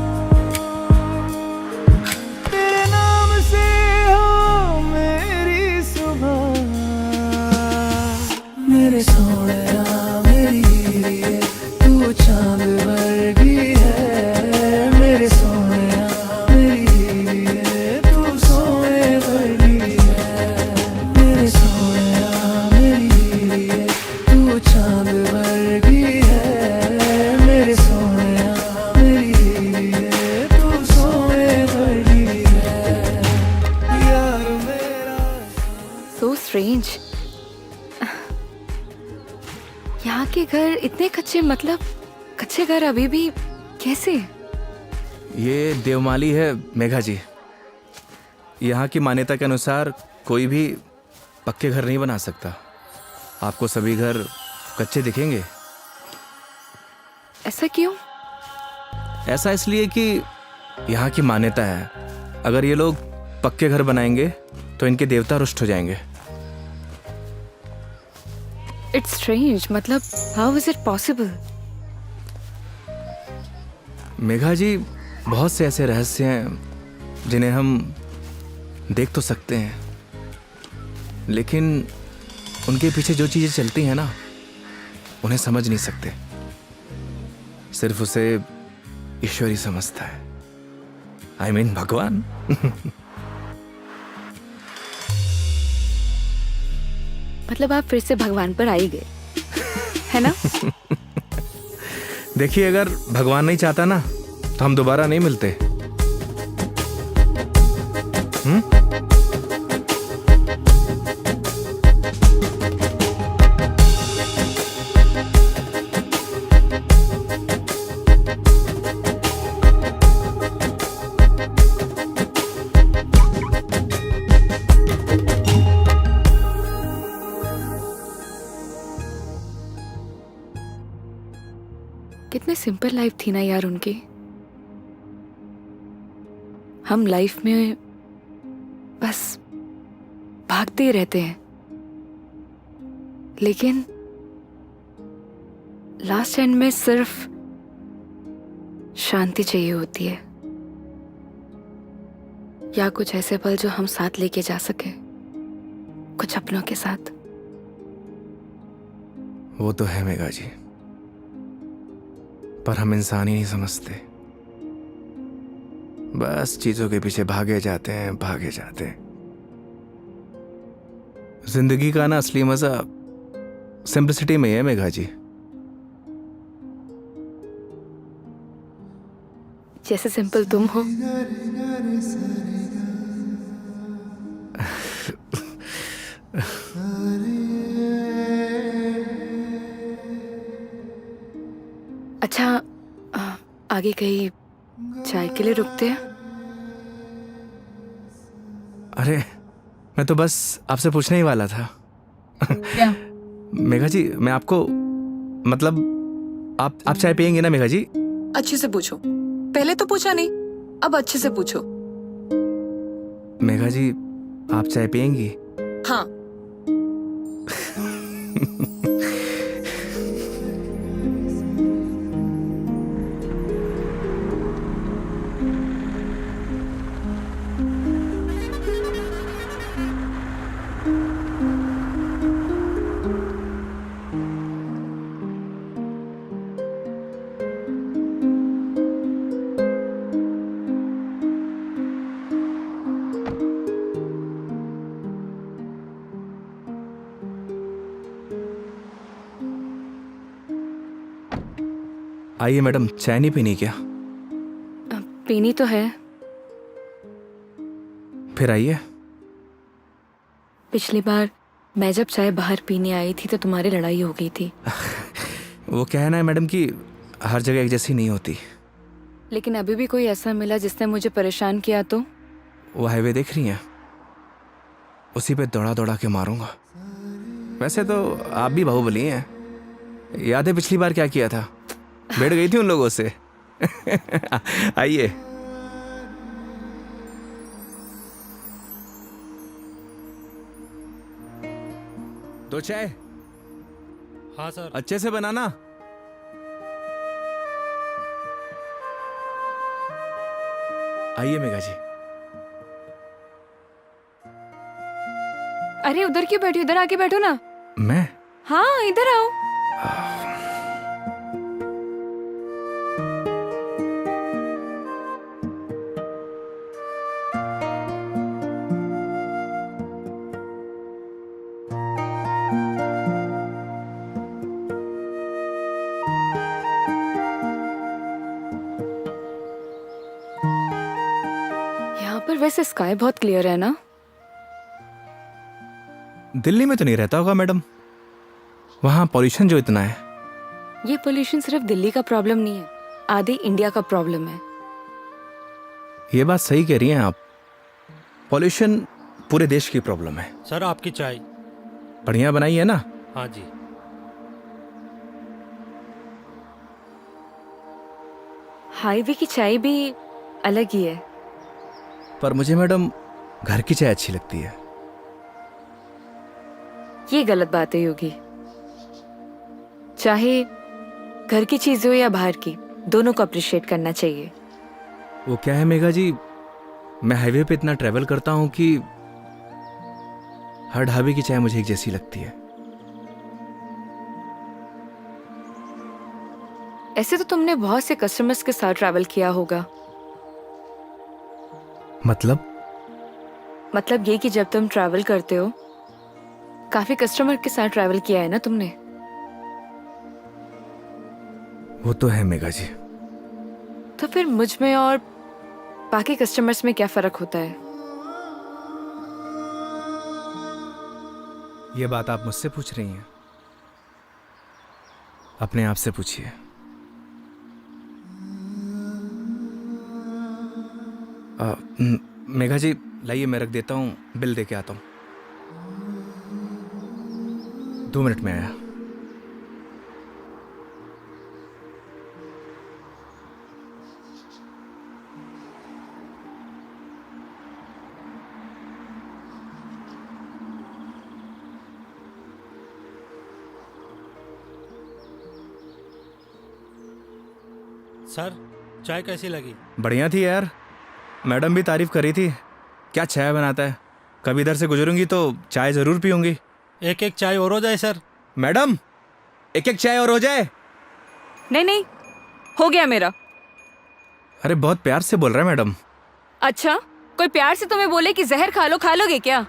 S3: तेरे नाम से हो मेरी सुबह। मेरे सोहरा मेरी हीरे, तू चांद वर्गी है, मेरे सोहरा मेरी हीरे, तू सोने वर्गी है, मेरे सोहरा मेरी हीरे, तू चांद वर्गी है, मेरे सोहरा मेरी हीरे, तू सोने वर्गी है, यार मेरा।
S2: So strange. यहाँ के घर इतने कच्चे, मतलब कच्चे घर अभी भी कैसे?
S1: ये देवमाली है मेघा जी। यहाँ की मान्यता के अनुसार कोई भी पक्के घर नहीं बना सकता। आपको सभी घर कच्चे दिखेंगे।
S2: ऐसा क्यों?
S1: ऐसा इसलिए कि यहाँ की मान्यता है, अगर ये लोग पक्के घर बनाएंगे तो इनके देवता रुष्ट हो जाएंगे।
S2: इट्स स्ट्रेंज, मतलब how is it possible?
S1: Megha ji, बहुत से ऐसे रहस्य हैं जिन्हें हम देख तो सकते हैं, लेकिन उनके पीछे जो चीजें चलती हैं ना, उन्हें समझ नहीं सकते। सिर्फ उसे ईश्वर ही समझता है। आई मीन भगवान।
S2: मतलब आप फिर से भगवान पर आ ही गए, है ना?
S1: देखिए, अगर भगवान नहीं चाहता ना तो हम दोबारा नहीं मिलते।
S2: कितने सिंपल लाइफ थी ना यार उनकी। हम लाइफ में बस भागते ही रहते हैं, लेकिन लास्ट एंड में सिर्फ शांति चाहिए होती है, या कुछ ऐसे पल जो हम साथ लेके जा सके, कुछ अपनों के साथ।
S1: वो तो है मेघा जी, पर हम इंसान ही नहीं समझते। बस चीजों के पीछे भागे जाते हैं, भागे जाते हैं। जिंदगी का ना असली मजा सिंपलिसिटी में ही है मेघा जी।
S2: जैसे सिंपल तुम हो। अच्छा, आगे कहीं चाय के लिए रुकते हैं?
S1: अरे, मैं तो बस आपसे पूछने ही वाला था।
S6: क्या?
S1: मेघा जी, मैं आपको मतलब आप चाय पियेंगे ना मेघा जी?
S6: अच्छे से पूछो, पहले तो पूछा नहीं, अब अच्छे से पूछो।
S1: मेघा जी, आप चाय पियेंगी?
S6: हाँ।
S1: आइए मैडम, चाय नहीं पीनी क्या?
S2: पीनी तो है।
S1: फिर आइए।
S2: पिछली बार मैं जब चाय बाहर पीने आई थी तो तुम्हारी लड़ाई हो गई थी।
S1: वो कहना है मैडम कि हर जगह एक जैसी नहीं होती।
S2: लेकिन अभी भी कोई ऐसा मिला जिसने मुझे परेशान किया तो?
S1: वो हाईवे देख रही हैं, उसी पे दौड़ा दौड़ा के मारूंगा। वैसे तो आप भी बाहुबली हैं। याद है पिछली बार क्या किया था? बैठ गई थी उन लोगों से। आइए। दो चाय।
S7: हाँ सर।
S1: अच्छे से बनाना। आइए मेघा जी।
S2: अरे उधर क्यों बैठी, इधर आके बैठो ना।
S1: मैं?
S2: हाँ इधर आओ। यहाँ पर वैसे स्काई बहुत क्लियर है ना?
S1: दिल्ली में तो नहीं रहता होगा मैडम, वहां पॉल्यूशन जो इतना है।
S2: ये पोल्यूशन सिर्फ दिल्ली का प्रॉब्लम नहीं है, आधे इंडिया का प्रॉब्लम है।
S1: ये बात सही कह रही हैं आप, पॉल्यूशन पूरे देश की प्रॉब्लम है।
S7: सर आपकी चाय।
S1: बढ़िया बनाई है ना?
S7: हाँ जी।
S2: हाईवे की चाय भी अलग ही है।
S1: पर मुझे मैडम घर की चाय अच्छी लगती है।
S2: ये गलत बात है योगी। चाहे घर की चीज हो या बाहर की, दोनों को अप्रिशिएट करना चाहिए।
S1: वो क्या है मेघा जी, मैं हाईवे पे इतना ट्रेवल करता हूं कि हर ढाबे की चाय मुझे एक जैसी लगती है।
S2: ऐसे तो तुमने बहुत से कस्टमर्स के साथ ट्रैवल किया होगा। मतलब ये कि जब तुम ट्रैवल करते हो, काफी कस्टमर के साथ ट्रैवल किया है ना तुमने?
S1: वो तो है मेघा जी।
S2: तो फिर मुझ में और बाकी कस्टमर्स में क्या फर्क होता है?
S1: ये बात आप मुझसे पूछ रही हैं? अपने आप से पूछिए। मेघा जी लाइए, मैं रख देता हूँ, बिल दे के आता हूँ। 2 मिनट में आया।
S7: सर चाय कैसी लगी?
S1: बढ़िया थी यार, मैडम भी तारीफ करी थी। क्या चाय बनाता है, कभी इधर से गुजरूंगी तो चाय जरूर पीऊंगी।
S7: एक एक चाय और हो जाए सर।
S1: मैडम एक एक चाय और हो जाए।
S2: नहीं नहीं, हो गया मेरा।
S1: अरे बहुत प्यार से बोल रहा है मैडम।
S2: अच्छा, कोई प्यार से तुम्हें बोले कि जहर खा लो, खा लोगे क्या?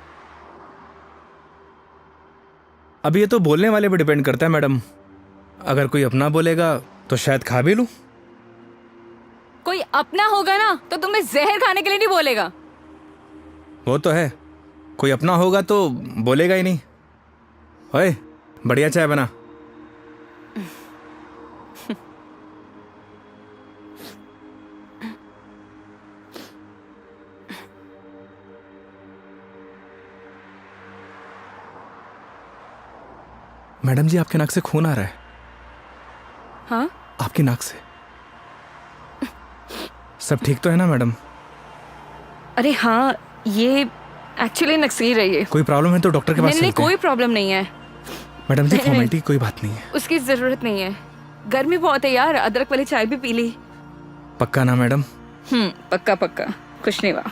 S1: अब ये तो बोलने वाले पे डिपेंड करता है मैडम। अगर कोई अपना बोलेगा तो शायद खा भी लूं।
S2: कोई अपना होगा ना तो तुम्हें जहर खाने के लिए नहीं बोलेगा।
S1: वो तो है, कोई अपना होगा तो बोलेगा ही नहीं। ओए बढ़िया चाय बना। मैडम जी आपके नाक से खून आ रहा है।
S2: हाँ?
S1: आपकी नाक से। सब ठीक तो है ना मैडम?
S2: अरे हाँ, ये एक्चुअली नक्सीर है ये।
S1: कोई प्रॉब्लम है तो डॉक्टर के पास
S2: नहीं नहीं,
S1: चलते हैं।
S2: कोई प्रॉब्लम नहीं है।
S1: मैडम जी
S2: नहीं,
S1: फॉर्मेलिटी कोई बात नहीं है।
S2: उसकी जरूरत नहीं है। गर्मी बहुत है यार, अदरक वाली चाय भी पी ली।
S1: पक्का ना मैडम?
S2: पक्का पक्का, कुछ नहीं हुआ।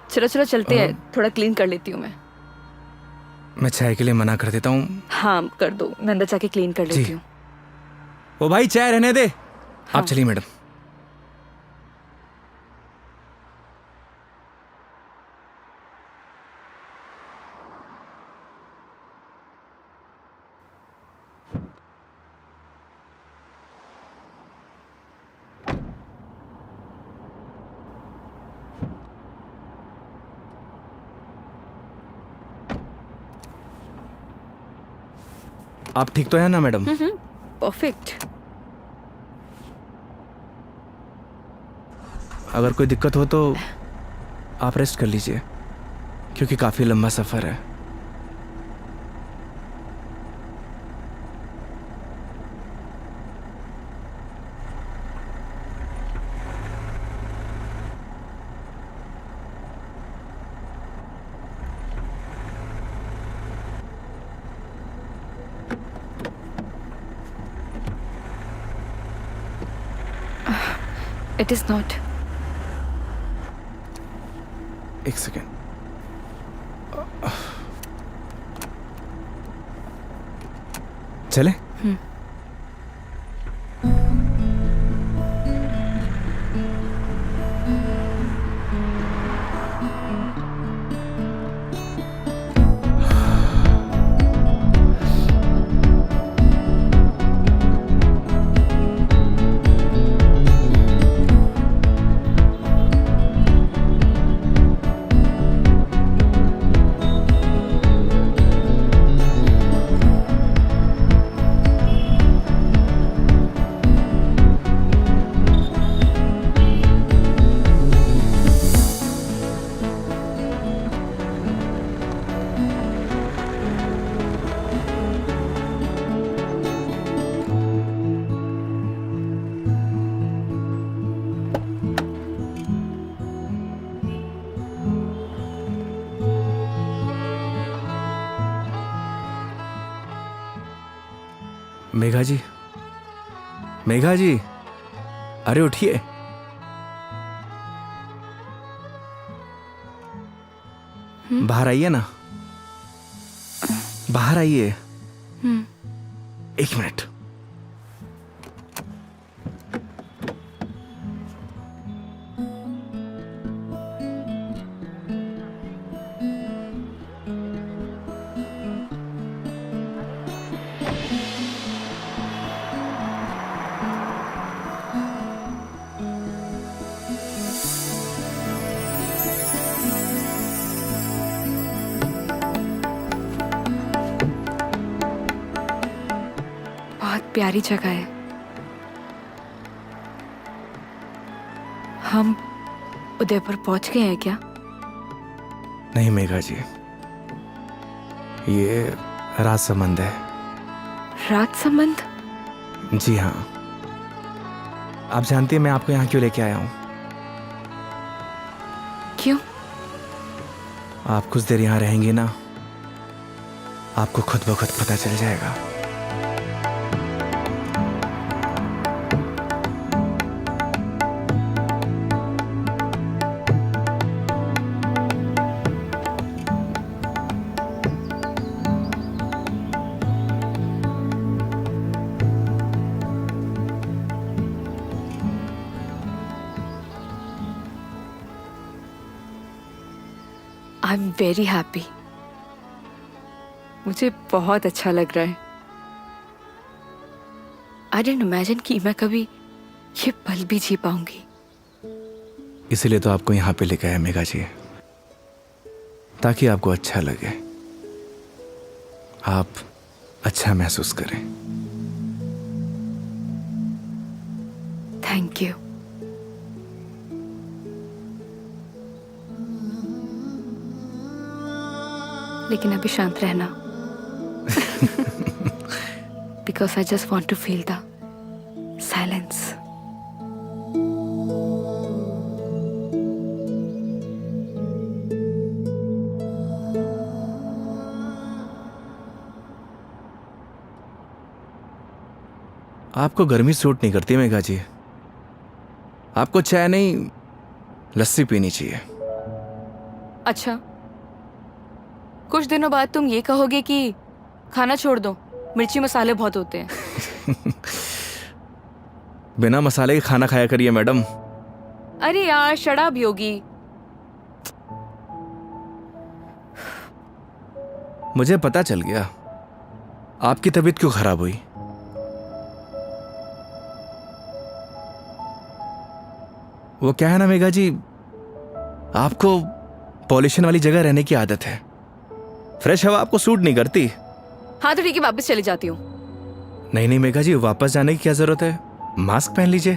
S2: चलो चलो चलते हैं, थोड़ा क्लीन कर लेती हूँ
S1: मैं चाय के लिए मना कर देता हूँ।
S2: हाँ कर दो, मैं अंदर जाके क्लीन कर लेती हूँ।
S1: ओ भाई चाय रहने दे। आप चलिए मैडम। आप ठीक तो है ना मैडम?
S2: परफेक्ट।
S1: अगर कोई दिक्कत हो तो आप रेस्ट कर लीजिए, क्योंकि काफ़ी लंबा सफ़र है।
S2: It is not.
S1: एक सेकेंड। चले? मेघा जी, मेघा जी, अरे उठिए। बाहर आइए ना, बाहर आइए। एक मिनट।
S2: बहुत प्यारी जगह है। हम उदयपुर पहुंच गए हैं क्या?
S1: नहीं मेघा जी, ये राजसमंद है।
S2: राजसमंद?
S1: जी हाँ। आप जानती हैं मैं आपको यहाँ क्यों लेके आया हूँ?
S2: क्यों?
S1: आप कुछ देर यहाँ रहेंगी ना, आपको खुद ब खुद पता चल जाएगा।
S2: I am very happy. मुझे बहुत अच्छा लग रहा है। आई डिडंट इमेजिन कि मैं कभी ये पल भी जी पाऊंगी।
S1: इसीलिए तो आपको यहाँ पे लेके आया मेघा जी, ताकि आपको अच्छा लगे, आप अच्छा महसूस करें।
S2: Thank you. लेकिन अभी शांत रहना, because I just want to feel the silence.
S1: आपको गर्मी सूट नहीं करती मेघा जी, आपको चाय नहीं लस्सी पीनी चाहिए।
S2: अच्छा, कुछ दिनों बाद तुम ये कहोगे कि खाना छोड़ दो, मिर्ची मसाले बहुत होते हैं।
S1: बिना मसाले के खाना खाया करिए मैडम।
S2: अरे यार शराब योगी।
S1: मुझे पता चल गया आपकी तबीयत क्यों खराब हुई। वो क्या है ना मेघा जी, आपको पॉल्यूशन वाली जगह रहने की आदत है। फ्रेश हवा आपको सूट नहीं करती,
S2: हाँ तो ठीक है, वापस चली जाती हूँ।
S1: नहीं नहीं मेघा जी, वापस जाने की क्या जरूरत है? मास्क पहन लीजिए।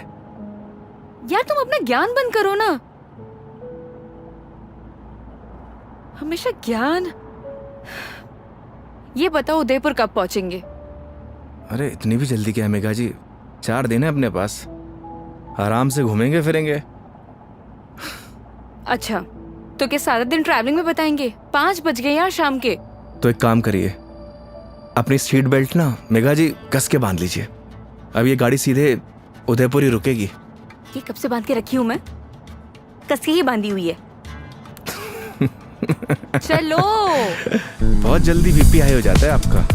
S2: यार तुम अपना ज्ञान बंद करो ना, हमेशा ज्ञान। ये बताओ उदयपुर कब पहुंचेंगे?
S1: अरे इतनी भी जल्दी क्या है मेघा जी? 4 दिन है अपने पास, आराम से घूमेंगे फिरेंगे।
S2: अच्छा तो क्या सारा दिन ट्रैवलिंग में बताएंगे? 5 बज गए यार शाम के।
S1: तो एक काम करिए, अपनी सीट बेल्ट ना मेघा जी कस के बांध लीजिए। अब ये गाड़ी सीधे उदयपुर ही रुकेगी।
S2: ये कब से बांध के रखी हूँ मैं? कस के ही बांधी हुई है। चलो।
S1: बहुत जल्दी बीपी हाई हो जाता है आपका।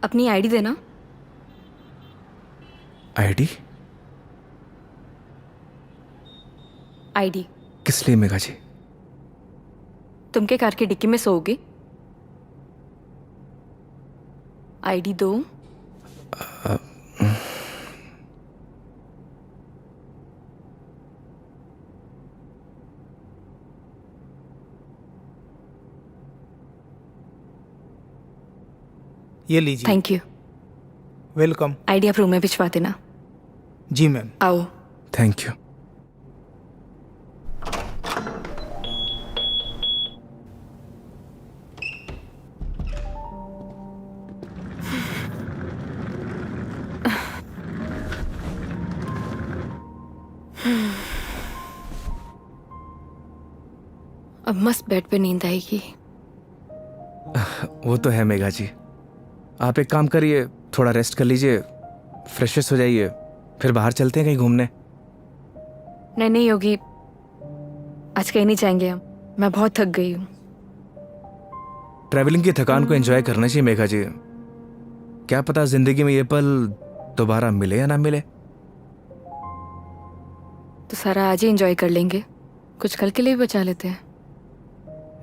S2: अपनी आईडी देना।
S1: आईडी?
S2: आईडी
S1: किस लिए मेघा जी?
S2: तुम के कार की डिक्की में सोओगे? आईडी दो।
S8: ये लीजिए।
S2: Thank you.
S8: वेलकम।
S2: आईडी आप रूम में भिजवा देना।
S8: जी मैम।
S2: आओ।
S1: Thank you.
S2: अब मस्त बेड पे नींद आएगी।
S1: वो तो है मेघा जी, आप एक काम करिए, थोड़ा रेस्ट कर लीजिए, फ्रेश हो जाइए, फिर बाहर चलते हैं कहीं घूमने।
S2: नहीं नहीं योगी, आज कहीं नहीं जाएंगे हम, मैं बहुत थक गई हूँ।
S1: ट्रैवलिंग की थकान को एंजॉय करना चाहिए मेघा जी। क्या पता जिंदगी में ये पल दोबारा मिले या ना मिले।
S2: तो सारा आज ही एंजॉय कर लेंगे, कुछ कल के लिए भी बचा लेते हैं।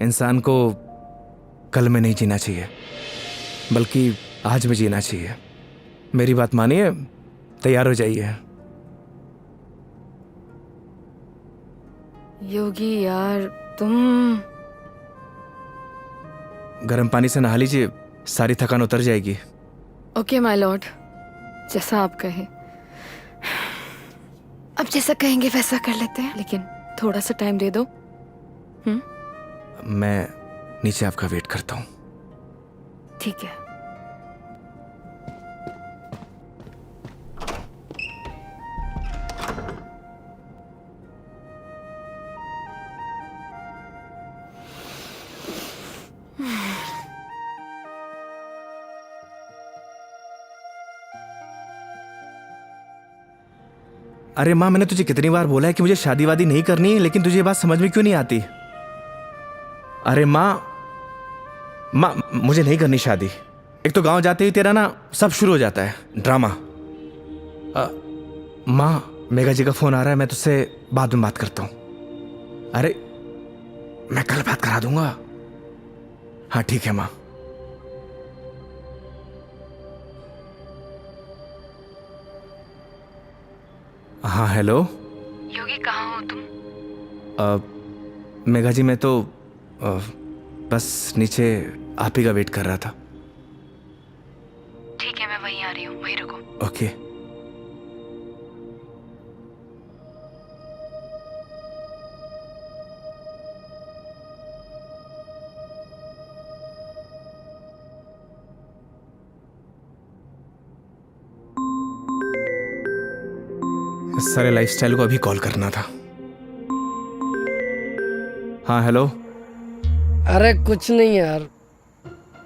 S1: इंसान को कल में नहीं जीना चाहिए, बल्कि आज में जीना चाहिए। मेरी बात मानिए, तैयार हो जाइए।
S2: योगी यार तुम।
S1: गर्म पानी से नहा लीजिए, सारी थकान उतर जाएगी।
S2: ओके माय लॉर्ड, जैसा आप कहें। अब जैसा कहेंगे वैसा कर लेते हैं, लेकिन थोड़ा सा टाइम दे दो।
S1: मैं नीचे आपका वेट करता हूँ।
S2: ठीक है।
S1: अरे माँ, मैंने तुझे कितनी बार बोला है कि मुझे शादी वादी नहीं करनी है, लेकिन तुझे ये बात समझ में क्यों नहीं आती? अरे माँ, मुझे नहीं करनी शादी। एक तो गांव जाते ही तेरा ना सब शुरू हो जाता है ड्रामा। माँ, मेघा जी का फोन आ रहा है, मैं तुझसे बाद में बात करता हूँ। अरे मैं कल बात करा दूंगा। हाँ ठीक है माँ। हाँ हेलो।
S2: योगी कहाँ हो तुम?
S1: मेघा जी मैं तो बस नीचे आप ही का वेट कर रहा था।
S2: ठीक है मैं वहीं आ रही हूँ, वहीं रुको।
S1: ओके। इस सारे लाइफस्टाइल को अभी कॉल करना था। हाँ हेलो।
S5: अरे कुछ नहीं यार,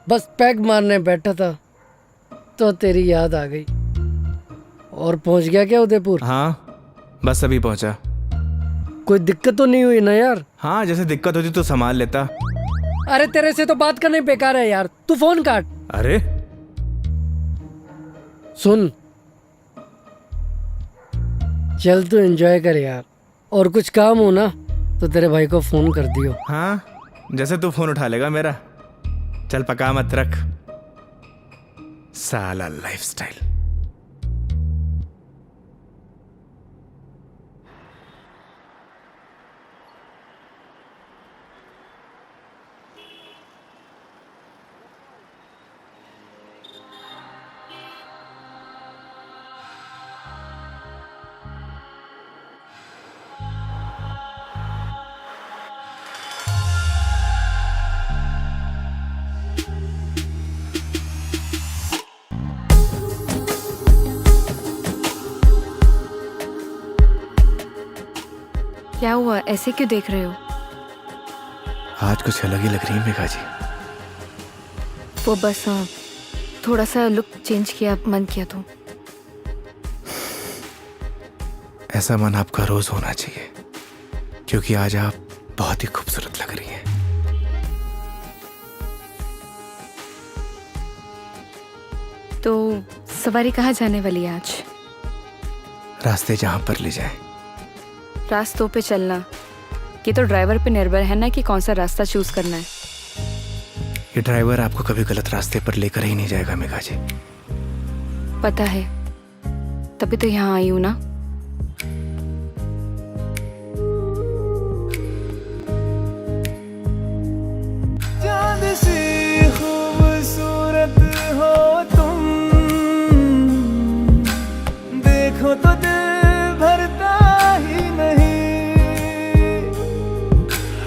S5: बस पैग मारने बैठा था तो तेरी याद आ गई। और पहुंच गया क्या उदयपुर?
S1: हाँ बस अभी पहुंचा।
S5: कोई दिक्कत तो नहीं हुई ना यार?
S1: हाँ जैसे दिक्कत होती तो संभाल लेता।
S5: अरे तेरे से तो बात करना ही बेकार है यार, तू फोन काट।
S1: अरे
S5: सुन, चल तू एंजॉय कर यार, और कुछ काम हो ना तो तेरे भाई को फोन कर दियो।
S1: हाँ जैसे तू फोन उठा लेगा मेरा। चल पका मत रख, साला लाइफस्टाइल।
S2: क्या हुआ, ऐसे क्यों देख रहे हो?
S1: आज कुछ अलग ही लग रही है मेघा जी।
S2: वो बस थोड़ा सा लुक चेंज किया, मन किया तो।
S1: ऐसा मन आपका रोज होना चाहिए, क्योंकि आज आप बहुत ही खूबसूरत लग रही हैं।
S2: तो सवारी कहाँ जाने वाली है आज?
S1: रास्ते जहां पर ले जाए।
S2: रास्तों पे चलना, ये तो ड्राइवर पे निर्भर है ना कि कौन सा रास्ता चूज करना है।
S1: ये ड्राइवर आपको कभी गलत रास्ते पर लेकर ही नहीं जाएगा मेघा जी।
S2: पता है, तभी तो यहाँ आई हूँ ना।
S3: चांद सी खूबसूरत हो तुम, देखो तो दिल भरता ही नहीं।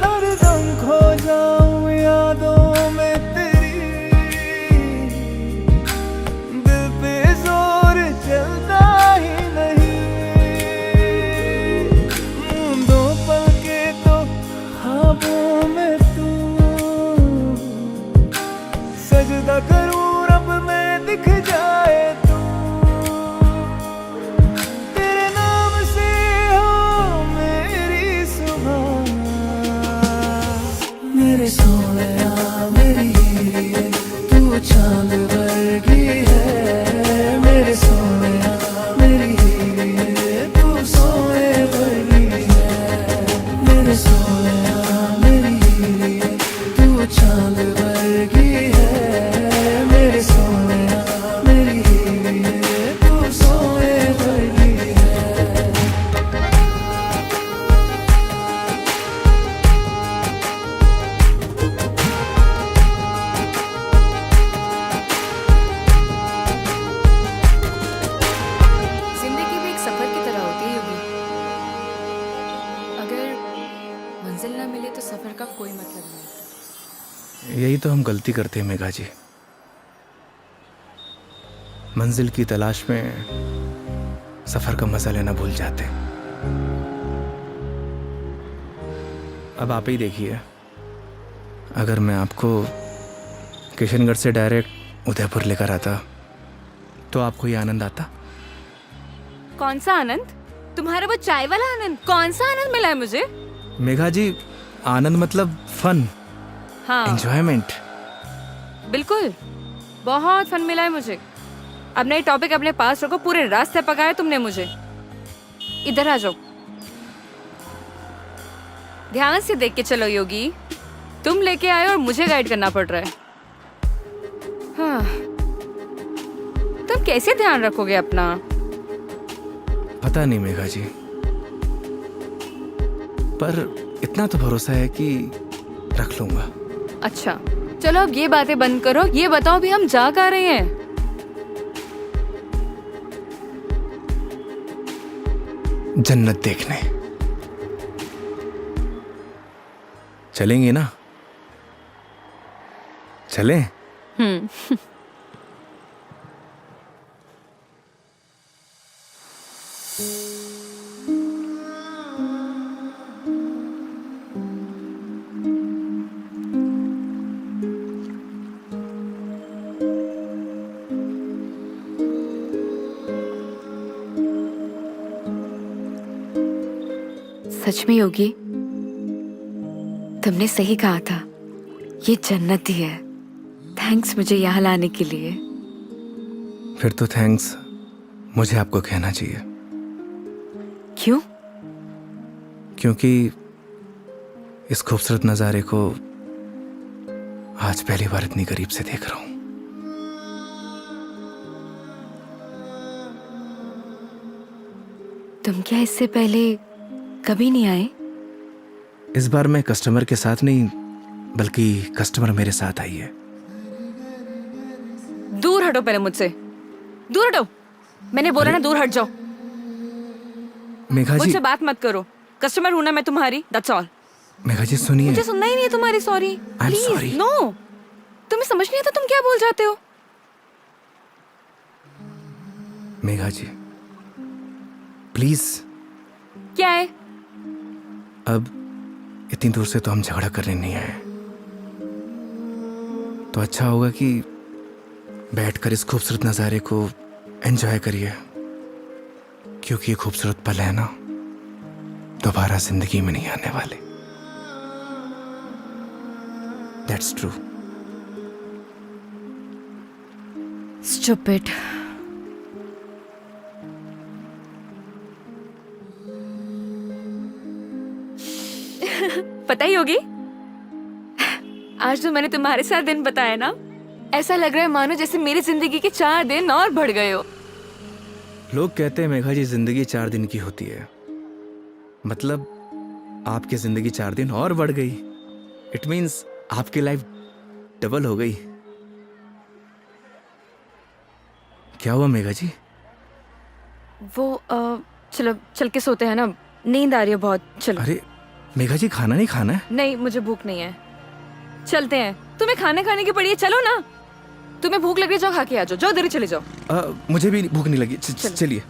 S3: हरदम खो जाऊं यादों में तेरी, दिल पे जोर चलता ही नहीं। दो पल के तो ख्वाबों में तू, सजदा करूं रब में दिख जाए तू। तेरे नाम से हो मेरी सुबह, मेरे सोनिया मेरी हीरे, तू चांद वर्गी है। मेरे सोनिया मेरी हीरे, तू सोने वर्गी है। मेरे सोनिया मेरी हीरे, तू चांद वर्गी है। मेरे सोनिया मेरी हीरे, तू सोने वर्गी है।
S2: जिंदगी भी एक सफर की तरह होती है योगी। अगर मंजिल ना मिले तो सफर का कोई मतलब नहीं।
S1: यही तो हम गलती करते हैं मेघा जी। मंजिल की तलाश में सफर का मजा लेना भूल जाते। अब आप ही देखिए, अगर मैं आपको किशनगढ़ से डायरेक्ट उदयपुर लेकर आता तो आपको ये आनंद आता?
S2: कौन सा आनंद? तुम्हारा वो चाय वाला आनंद? कौन सा आनंद मिला है मुझे?
S1: मेघा जी आनंद मतलब फन,
S2: हाँ
S1: एंजॉयमेंट।
S2: बिल्कुल, बहुत फन मिला है मुझे। अब नई टॉपिक अपने पास रखो, पूरे रास्ते पकाया तुमने मुझे। इधर आ जाओ, ध्यान से देख के चलो योगी, तुम लेके आए और मुझे गाइड करना पड़ रहा है। हाँ, तुम कैसे ध्यान रखोगे अपना?
S1: पता नहीं मेघा जी, पर इतना तो भरोसा है कि रख लूंगा।
S2: अच्छा चलो अब ये बातें बंद करो, ये बताओ भी हम जा कहाँ रहे हैं?
S1: जन्नत देखने चलेंगे ना? चलें?
S2: सच में योगी, तुमने सही कहा था, ये जन्नत ही है। थैंक्स मुझे यहाँ लाने के लिए।
S1: फिर तो थैंक्स मुझे आपको कहना चाहिए।
S2: क्यों?
S1: क्योंकि इस खूबसूरत नज़ारे को आज पहली बार इतनी करीब से देख रहा हूं।
S2: तुम क्या इससे पहले कभी नहीं आए?
S1: इस बार मैं कस्टमर के साथ नहीं, बल्कि कस्टमर मेरे साथ आई है।
S2: दूर हटो पहले मुझसे, दूर हटो। मैंने बोला ना दूर हट जाओ।
S1: मेघा जी,
S2: मुझसे बात मत करो। कस्टमर हूं ना मैं तुम्हारी, दैट्स ऑल।
S1: मेघा जी सुनिए।
S2: मुझे सुनना ही नहीं है तुम्हारी sorry.
S1: I'm sorry.
S2: Please no, तुम्हें समझ नहीं आता तुम क्या बोल जाते हो।
S1: मेघा जी प्लीज,
S2: क्या है?
S1: अब इतनी दूर से तो हम झगड़ा करने नहीं आए, तो अच्छा होगा कि बैठकर इस खूबसूरत नज़ारे को एंजॉय करिए, क्योंकि ये खूबसूरत पल है ना, दोबारा जिंदगी में नहीं आने वाले। That's true.
S2: स्टूपिड। पता ही होगी, आज तो मैंने तुम्हारे साथ दिन बताया ना, ऐसा लग रहा है मानो जैसे मेरी जिंदगी के 4 दिन और बढ़ गए हो।
S1: लोग कहते हैं मेघा जी जिंदगी 4 दिन की होती है, मतलब आपकी जिंदगी 4 दिन और बढ़ गई। इट मीन्स आपकी लाइफ डबल हो गई। क्या हुआ मेघा जी?
S2: वो चलो चल के सोते हैं ना, नींद आ रही है बहुत। चलो।
S1: अरे मेघा जी खाना नहीं खाना है?
S2: नहीं मुझे भूख नहीं है, चलते हैं। तुम्हें खाना खाने की पड़ी है, चलो ना। तुम्हें भूख लग रही है, जाओ खा के आ जाओ, जाओ इधर ही चले जाओ।
S1: मुझे भी भूख नहीं लगी।
S2: चलो।
S1: चलिए।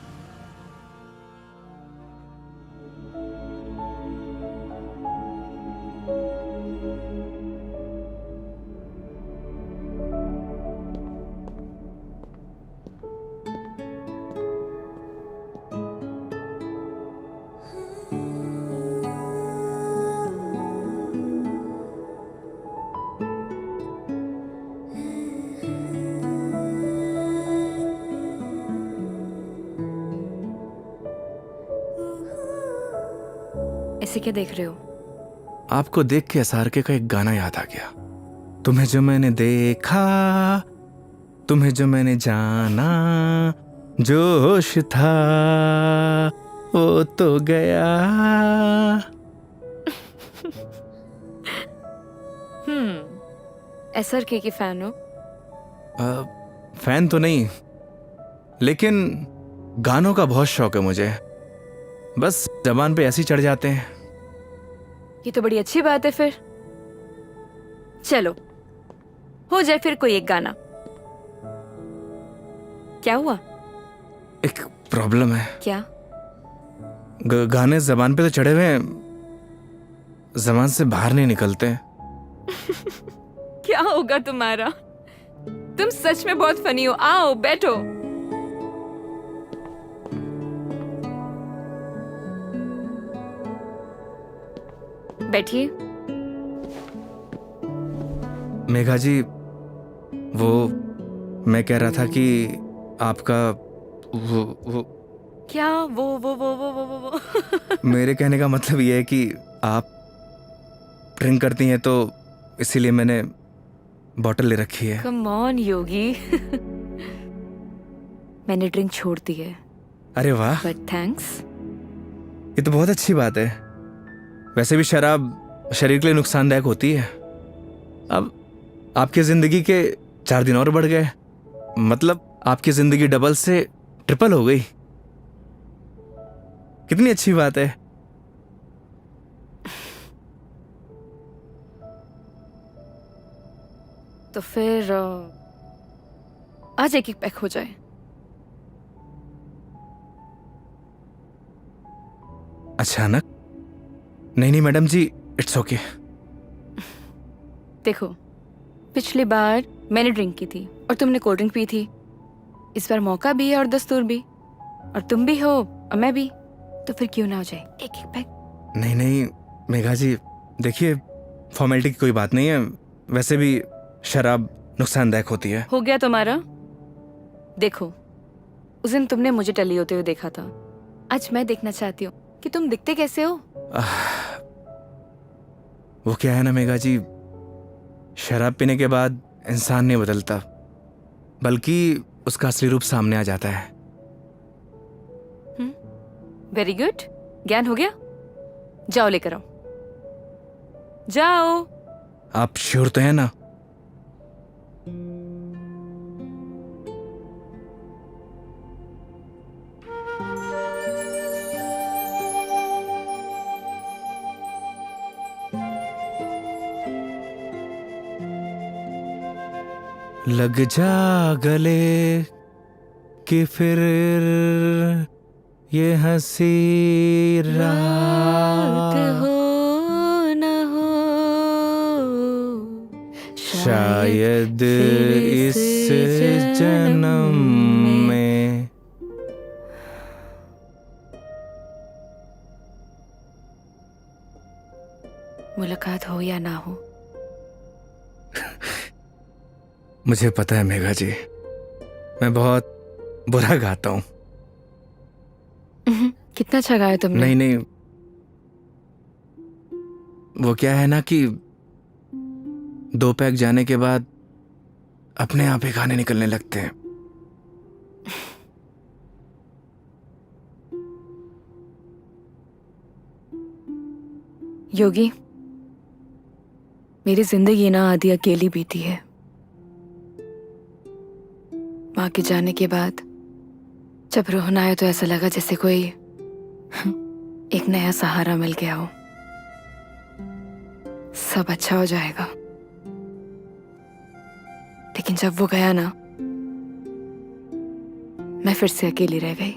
S2: ऐसे क्या देख रहे हो?
S1: आपको देख के SRK का एक गाना याद आ गया। तुम्हें जो मैंने देखा, तुम्हें जो मैंने जाना, जोश था वो तो गया।
S2: SRK की फैन हो?
S1: फैन तो नहीं, लेकिन गानों का बहुत शौक है मुझे। बस जबान पे ऐसे ही चढ़ जाते हैं।
S2: ये तो बड़ी अच्छी बात है फिर। चलो हो जाए फिर कोई एक गाना। क्या हुआ?
S1: एक प्रॉब्लम है।
S2: क्या?
S1: गाने जबान पे तो चढ़े हुए हैं, जबान से बाहर नहीं निकलते।
S2: क्या होगा तुम्हारा? तुम सच में बहुत फनी हो। आओ बैठो। बैठिए।
S1: मेघा जी, वो मैं कह रहा था कि आपका वो
S2: क्या वो
S1: मेरे कहने का मतलब ये है कि आप ड्रिंक करती हैं, तो इसीलिए मैंने बॉटल ले रखी है।
S2: कम ऑन योगी। मैंने ड्रिंक छोड़ दी है।
S1: अरे वाह,
S2: बट थैंक्स।
S1: ये तो बहुत अच्छी बात है। वैसे भी शराब शरीर के लिए नुकसानदायक होती है। अब आपकी जिंदगी के 4 दिन और बढ़ गए, मतलब आपकी जिंदगी डबल से ट्रिपल हो गई। कितनी अच्छी बात है।
S2: तो फिर आज एक एक पैक हो जाए।
S1: अचानक? नहीं नहीं मैडम जी, इट्स ओके।
S2: देखो, पिछली बार मैंने ड्रिंक की थी और तुमने कोल्ड ड्रिंक पी थी। इस बार मौका भी है और दस्तूर भी, और तुम भी हो और मैं भी, तो फिर क्यों ना हो जाए एक एक पैक।
S1: नहीं नहीं मेघा जी, देखिए फॉर्मेलिटी की कोई बात नहीं है। वैसे भी शराब नुकसानदायक होती है।
S2: हो गया तुम्हारा। देखो, उस दिन तुमने मुझे टली होते हुए देखा था, आज मैं देखना चाहती हूँ कि तुम दिखते कैसे हो।
S1: वो क्या है ना मेघा जी, शराब पीने के बाद इंसान नहीं बदलता, बल्कि उसका असली रूप सामने आ जाता है।
S2: वेरी गुड, ज्ञान हो गया। जाओ लेकर आओ, जाओ।
S1: आप श्योर तो है ना? लग जा गले कि फिर ये हंसी रात
S2: हो न हो,
S1: शायद इस जन्म में।
S2: मुलाकात हो या ना हो।
S1: मुझे पता है मेघा जी, मैं बहुत बुरा गाता हूँ।
S2: कितना अच्छा गाया तुमने।
S1: नहीं नहीं, वो क्या है ना कि 2 पैक जाने के बाद अपने आप ही गाने निकलने लगते हैं।
S2: योगी, मेरी जिंदगी ना आधी अकेली बीती है। माँ के जाने के बाद जब रोना आया तो ऐसा लगा जैसे कोई एक नया सहारा मिल गया हो। सब अच्छा हो जाएगा। लेकिन जब वो गया ना, मैं फिर से अकेली रह गई।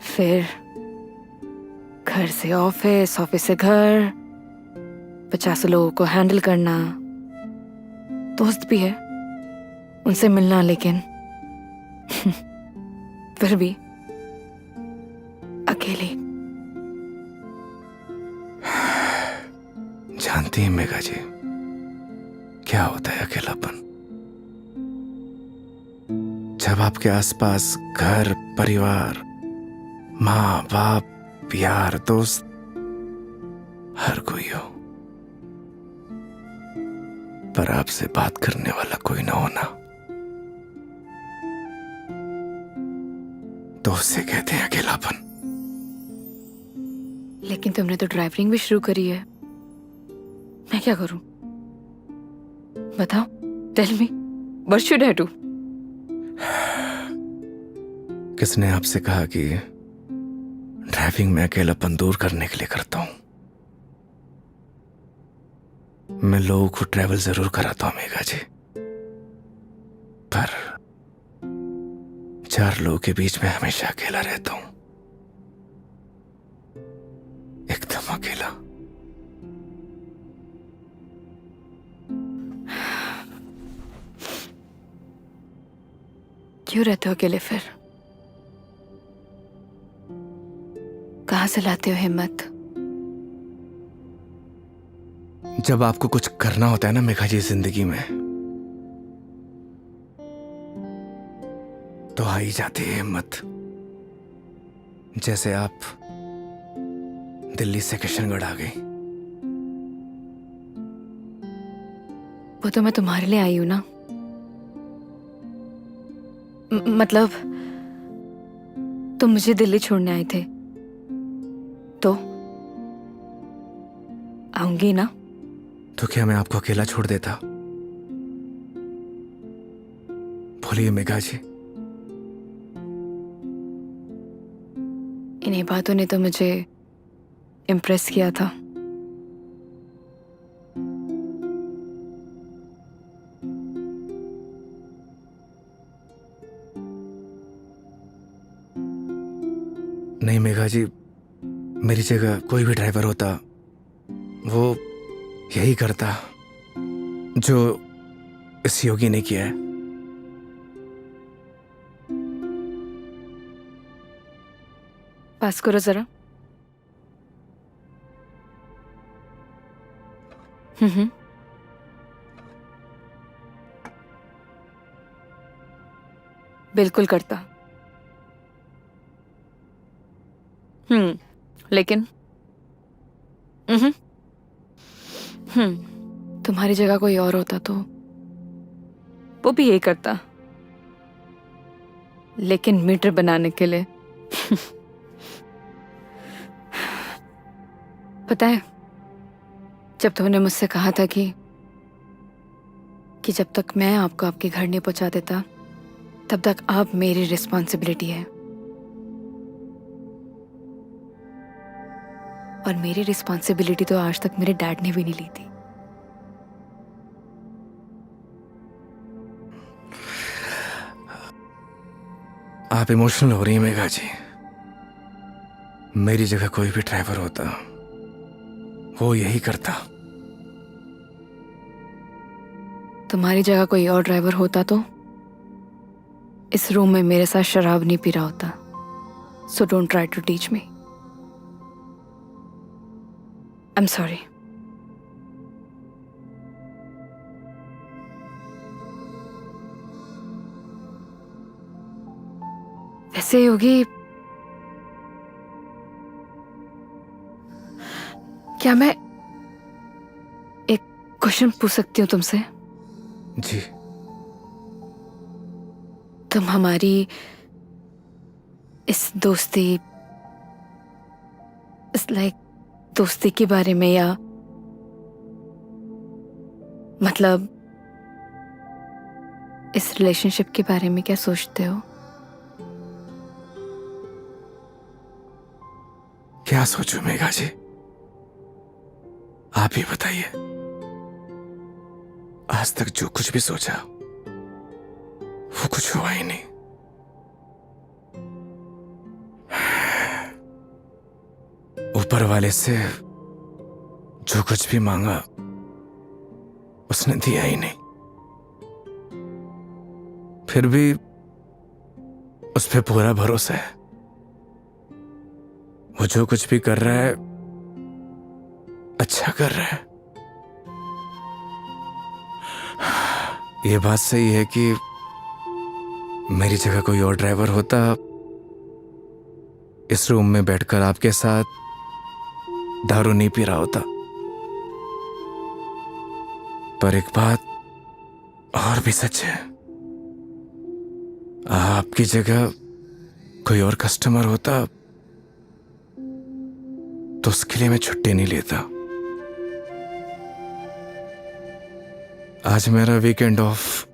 S2: फिर घर से ऑफिस, ऑफिस से घर, 50 लोगों को हैंडल करना, दोस्त भी है, उनसे मिलना, लेकिन फिर भी अकेली।
S1: जानती हैं मेघा जी, क्या होता है अकेलापन? जब आपके आसपास घर, परिवार, माँ बाप, यार, दोस्त, हर कोई हो, पर आपसे बात करने वाला कोई ना होना, तो उसे कहते हैं अकेलापन।
S2: लेकिन तुमने तो ड्राइविंग भी शुरू करी है। मैं क्या करूं? बताओ, tell me, what should I do?
S1: किसने आपसे कहा कि ड्राइविंग में अकेलापन दूर करने के लिए करता हूं? मैं लोगों को ट्रैवल जरूर कराता हूं मेघा जी, पर 4 लोगों के बीच में हमेशा अकेला रहता हूं, एकदम अकेला।
S2: क्यों रहते हो अकेले फिर? कहां से लाते हो हिम्मत?
S1: जब आपको कुछ करना होता है ना मेघा जी जिंदगी में, तो आ ही जाती है हिम्मत। जैसे आप दिल्ली से किशनगढ़ आ गई।
S2: वो तो मैं तुम्हारे लिए आई हूं ना। मतलब तुम मुझे दिल्ली छोड़ने आए थे तो आऊंगी ना।
S1: तो क्या मैं आपको अकेला छोड़ देता? बोलिए मेघा जी।
S2: इन्हीं बातों ने तो मुझे इम्प्रेस किया था।
S1: नहीं मेघा जी, मेरी जगह कोई भी ड्राइवर होता वो यही करता जो इस योगी ने किया है।
S2: पास करो जरा। हम्म। बिल्कुल करता। लेकिन तुम्हारी जगह कोई और होता तो वो भी यही करता, लेकिन मीटर बनाने के लिए। पता है, जब तुमने मुझसे कहा था कि जब तक मैं आपको आपके घर नहीं पहुंचा देता तब तक आप मेरी रिस्पॉन्सिबिलिटी है, और मेरी रिस्पॉन्सिबिलिटी तो आज तक मेरे डैड ने भी नहीं ली थी।
S1: आप इमोशनल हो रही हैं मेघा जी। मेरी जगह कोई भी ड्राइवर होता वो यही करता।
S2: तुम्हारी जगह कोई और ड्राइवर होता तो इस रूम में मेरे साथ शराब नहीं पी रहा होता। So don't try to teach me. I am sorry. वैसे योगी, क्या मैं एक क्वेश्चन पूछ सकती हूँ तुमसे?
S1: जी।
S2: तुम हमारी इस दोस्ती, इस दोस्ती के बारे में, या मतलब इस रिलेशनशिप के बारे में क्या सोचते हो?
S1: क्या सोचूं मेघा जी, आप ही बताइए। आज तक जो कुछ भी सोचा वो कुछ हुआ ही नहीं। ऊपर वाले से जो कुछ भी मांगा उसने दिया ही नहीं, फिर भी उस पे पूरा भरोसा है। वो जो कुछ भी कर रहा है अच्छा कर रहा है। ये बात सही है कि मेरी जगह कोई और ड्राइवर होता इस रूम में बैठकर आपके साथ दारू नहीं पी रहा होता। पर एक बात और भी सच है, आपकी जगह कोई और कस्टमर होता तो उसके लिए मैं छुट्टी नहीं लेता। आज मेरा वीकेंड ऑफ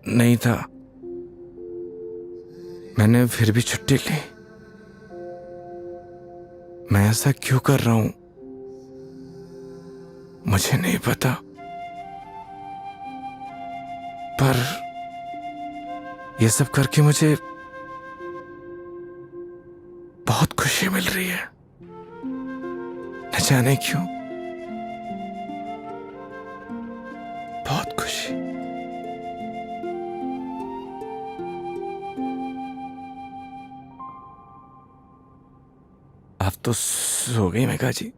S1: नहीं था, मैंने फिर भी छुट्टी ली। मैं ऐसा क्यों कर रहा हूं मुझे नहीं पता, पर ये सब करके मुझे बहुत खुशी मिल रही है, न जाने क्यों, बहुत खुशी। आप तो सो गई Megha ji.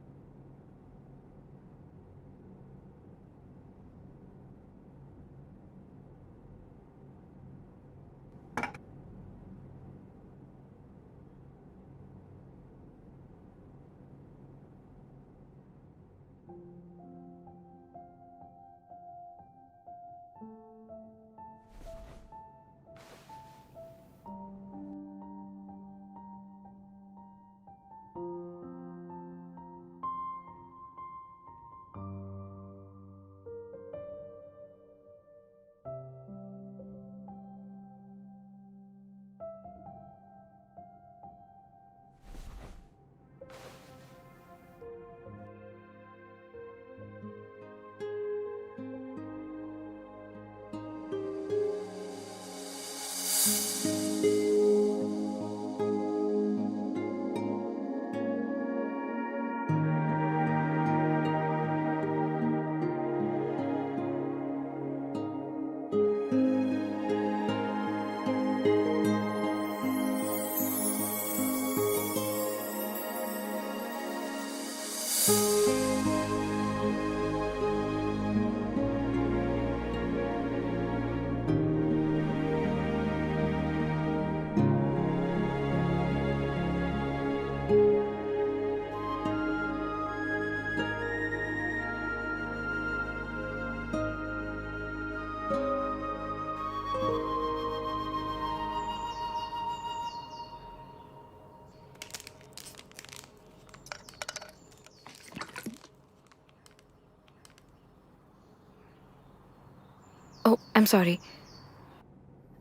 S2: Oh I am sorry,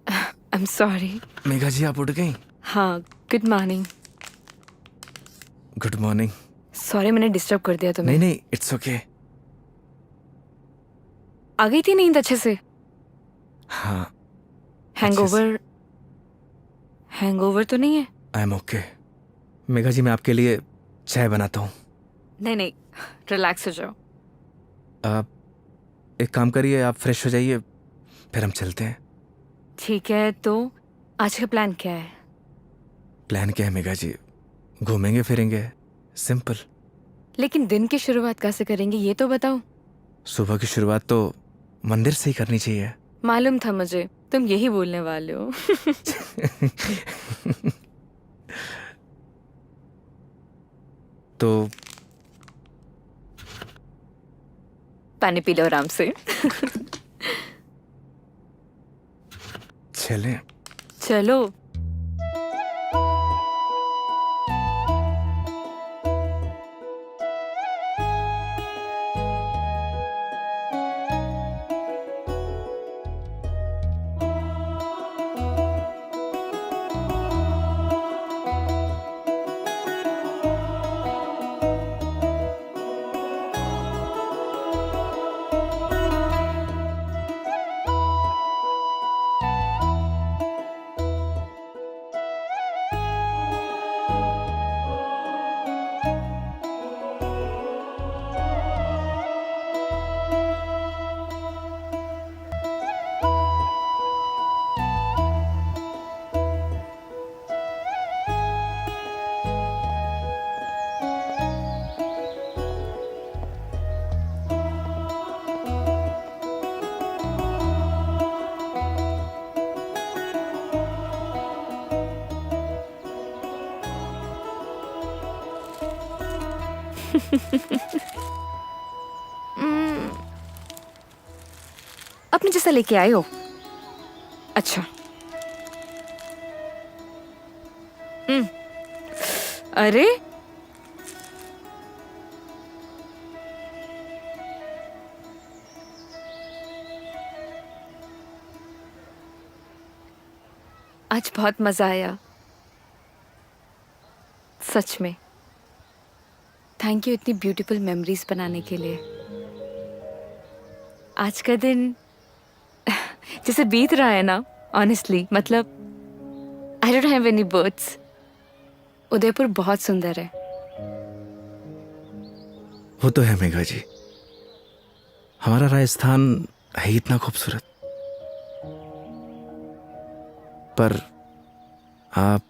S2: I am sorry.
S1: Megha ji आप उठ गई?
S2: हाँ, good morning.
S1: Good morning.
S2: Sorry मैंने डिस्टर्ब कर दिया तुम्हें।
S1: नहीं नहीं, इट्स ओके।
S2: आ गई थी नींद अच्छे से?
S1: हाँ।
S2: हैंगओवर हैंगओवर तो नहीं है?
S1: I am okay. Megha ji मैं आपके लिए चाय बनाता हूँ।
S2: नहीं नहीं, रिलैक्स हो जाओ।
S1: आप एक काम करिए, आप फ्रेश हो जाइए, फिर हम चलते हैं।
S2: ठीक है, तो आज का प्लान क्या है?
S1: प्लान क्या है मेघा जी? घूमेंगे फिरेंगे, सिंपल।
S2: लेकिन दिन की शुरुआत कैसे करेंगे ये तो बताओ।
S1: सुबह की शुरुआत तो मंदिर से ही करनी चाहिए।
S2: मालूम था मुझे तुम यही बोलने वाले हो।
S1: तो
S2: पानी पी लो आराम से।
S1: चलें।
S2: चलो। अपने जैसा लेके आए हो? अच्छा। अरे आज बहुत मजा आया सच में। थैंक यू इतनी ब्यूटीफुल मेमोरीज बनाने के लिए। आज का दिन जैसे बीत रहा है ना, ऑनेस्टली मतलब I don't have any words. Udaipur बहुत सुंदर है।
S1: वो तो है मेघा जी, हमारा राजस्थान है ही इतना खूबसूरत। पर आप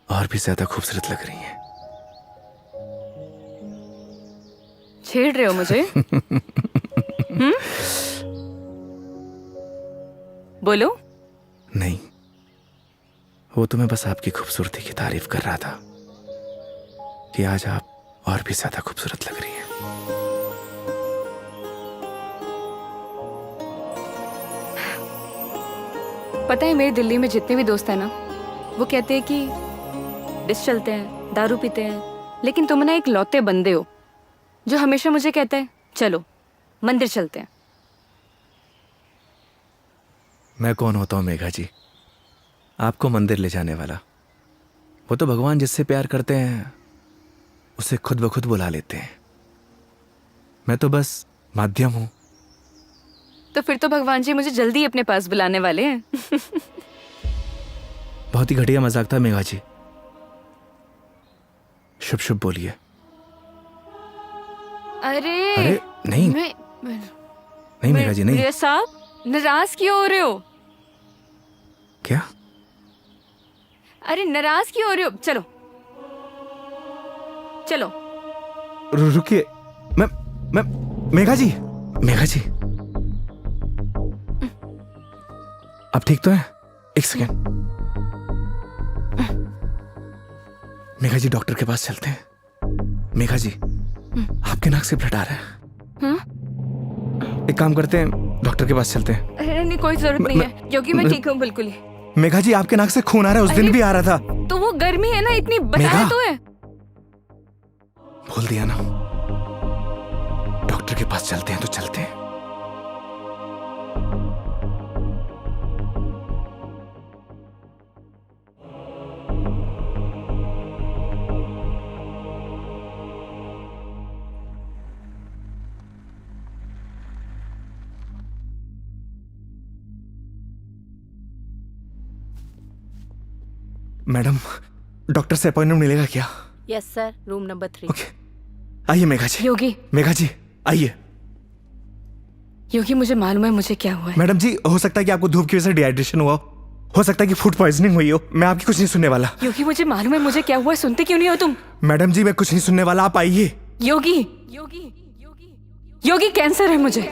S1: और भी ज्यादा खूबसूरत लग रही हैं।
S2: छेड़ रहे हो मुझे? बोलो।
S1: नहीं, वो तो मैं बस आपकी खूबसूरती की तारीफ कर रहा था कि आज आप और भी ज्यादा खूबसूरत लग रही हैं।
S2: पता है मेरे दिल्ली में जितने भी दोस्त हैं ना, वो कहते हैं कि डिस चलते हैं, दारू पीते हैं, लेकिन तुम ना एक लौते बंदे हो जो हमेशा मुझे कहता है चलो मंदिर चलते हैं।
S1: मैं कौन होता हूं मेघा जी आपको मंदिर ले जाने वाला? वो तो भगवान जिससे प्यार करते हैं उसे खुद ब खुद बुला लेते हैं। मैं तो बस माध्यम हूं।
S2: तो फिर तो भगवान जी मुझे जल्दी अपने पास बुलाने वाले हैं।
S1: बहुत ही घटिया मजाक था मेघा जी। शुभ शुभ बोलिए।
S2: अरे
S1: नहीं
S2: मैं
S1: नहीं मेघा जी नहीं।
S2: रिया साहब नाराज क्यों हो रहे हो?
S1: क्या?
S2: अरे नाराज क्यों हो रहे हो? चलो चलो।
S1: रुकिए। मैं मेघा जी आप ठीक तो हैं? एक सेकेंड। मेघा जी डॉक्टर के पास चलते हैं। मेघा जी आपके नाक से ब्लड आ रहा है। एक काम करते हैं, डॉक्टर के पास चलते हैं।
S2: अरे नहीं कोई जरूरत नहीं है क्योंकि मैं ठीक हूँ बिल्कुल ही।
S1: मेघा जी आपके नाक से खून आ रहा है, उस दिन भी आ रहा था।
S2: तो वो गर्मी है ना इतनी, बताया
S1: मेघा।
S2: तो है।
S1: बोल दिया ना, डॉक्टर के पास चलते हैं तो चलते हैं। मैडम, डॉक्टर से अपॉइंटमेंट मिलेगा क्या?
S9: Yes sir, room number 3।
S1: Okay, आइए मेघा जी।
S2: योगी,
S1: मेघा जी आइए।
S2: योगी मुझे मालूम है मुझे क्या हुआ है।
S1: मैडम जी, हो सकता है कि आपको धूप की वजह से डिहाइड्रेशन हुआ हो सकता है कि फूड पॉइजनिंग हुई हो। मैं आपकी कुछ नहीं सुनने वाला।
S2: योगी मुझे मालूम है मुझे क्या हुआ है, सुनते क्यों नहीं हो तुम?
S1: मैडम जी, मैं कुछ नहीं सुनने वाला, आप आइए।
S2: योगी, योगी, योगी कैंसर है मुझे।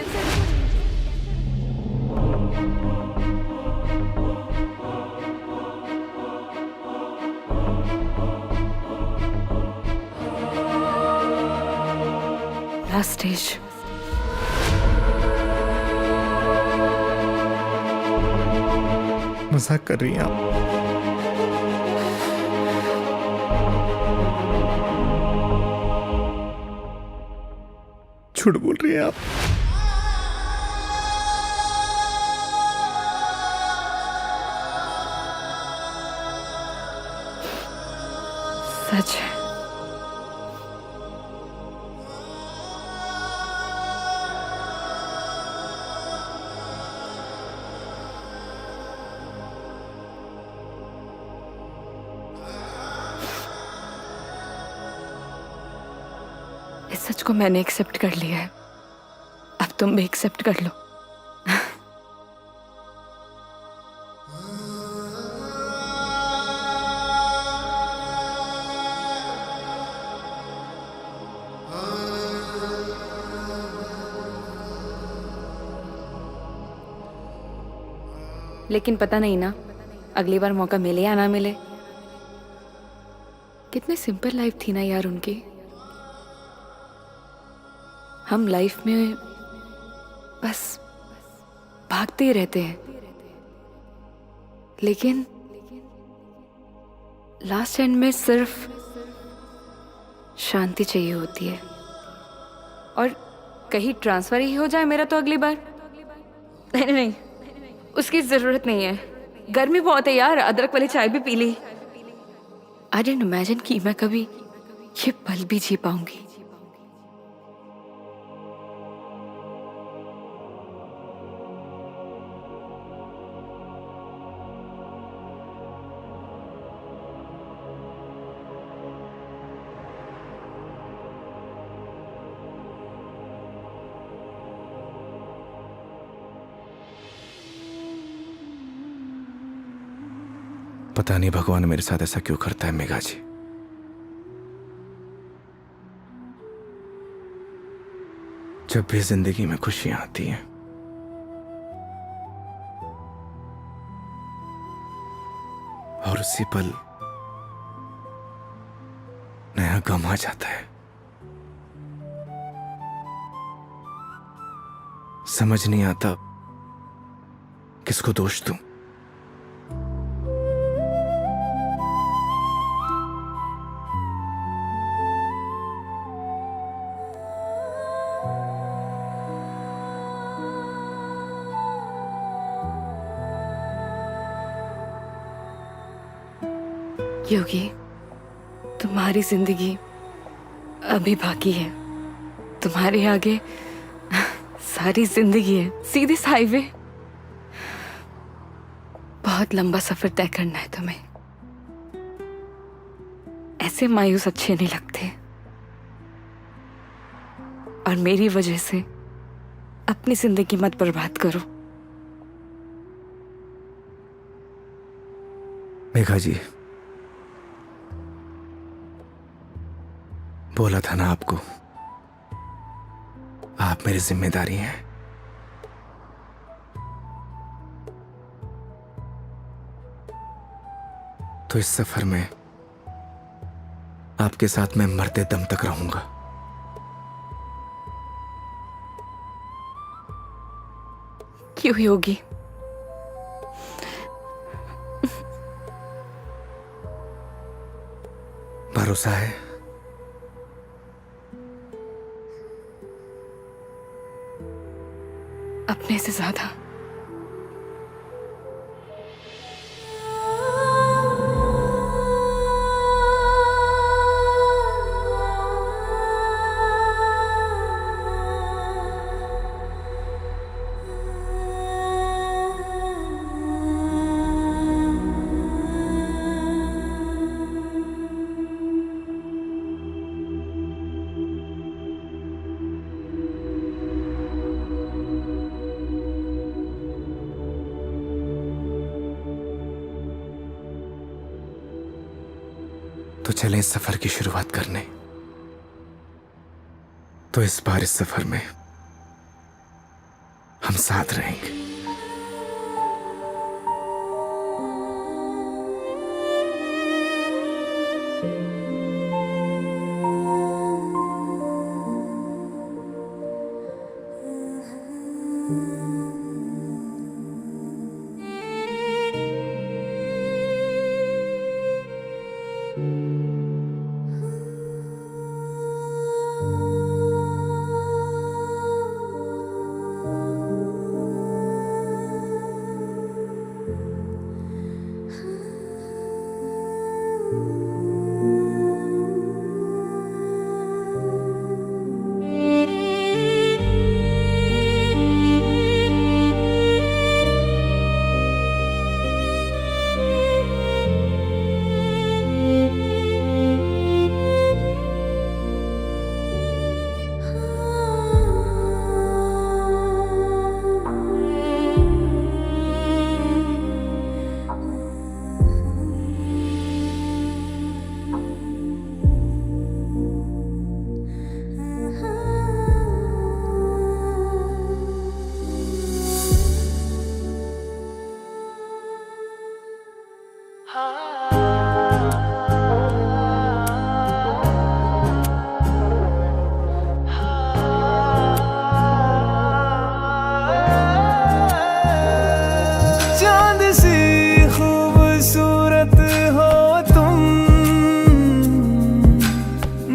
S2: Last stage.
S1: मजाक कर रही हैं आप? झूठ बोल रही हैं आप?
S2: सच है। इस सच को मैंने एक्सेप्ट कर लिया है, अब तुम भी एक्सेप्ट कर लो। लेकिन पता नहीं ना अगली बार मौका मिले या ना मिले। कितनी सिंपल लाइफ थी ना यार उनकी। हम लाइफ में बस भागते ही रहते हैं, लेकिन लास्ट एंड में सिर्फ शांति चाहिए होती है। और कहीं ट्रांसफर ही हो जाए मेरा तो अगली बार। नहीं नहीं नहीं, उसकी जरूरत नहीं है। गर्मी बहुत है यार, अदरक वाली चाय भी पी ली। आई डिडंट इमेजिन कि मैं कभी ये पल भी जी पाऊंगी।
S1: पता नहीं भगवान मेरे साथ ऐसा क्यों करता है मेघा जी। जब भी जिंदगी में खुशियां आती हैं, और उसी पल नया गम आ जाता है। समझ नहीं आता किसको दोष दूं।
S2: योगी, तुम्हारी जिंदगी अभी बाकी है। तुम्हारे आगे सारी जिंदगी है, सीधे हाईवे। बहुत लंबा सफर तय करना है तुम्हें। ऐसे मायूस अच्छे नहीं लगते। और मेरी वजह से अपनी जिंदगी मत बर्बाद करो।
S1: मेघा जी, बोला था ना आपको, आप मेरी जिम्मेदारी हैं। तो इस सफर में आपके साथ मैं मरते दम तक रहूंगा।
S2: क्यों योगी?
S1: भरोसा है?
S2: अपने से ज्यादा।
S1: तो चलें इस सफर की शुरुआत करने। तो इस बार इस सफर में हम साथ रहेंगे।
S3: चांद सी खूबसूरत हो तुम,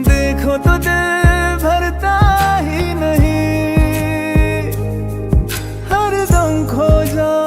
S3: देखो तो दिल भरता ही नहीं, हर दम खो जा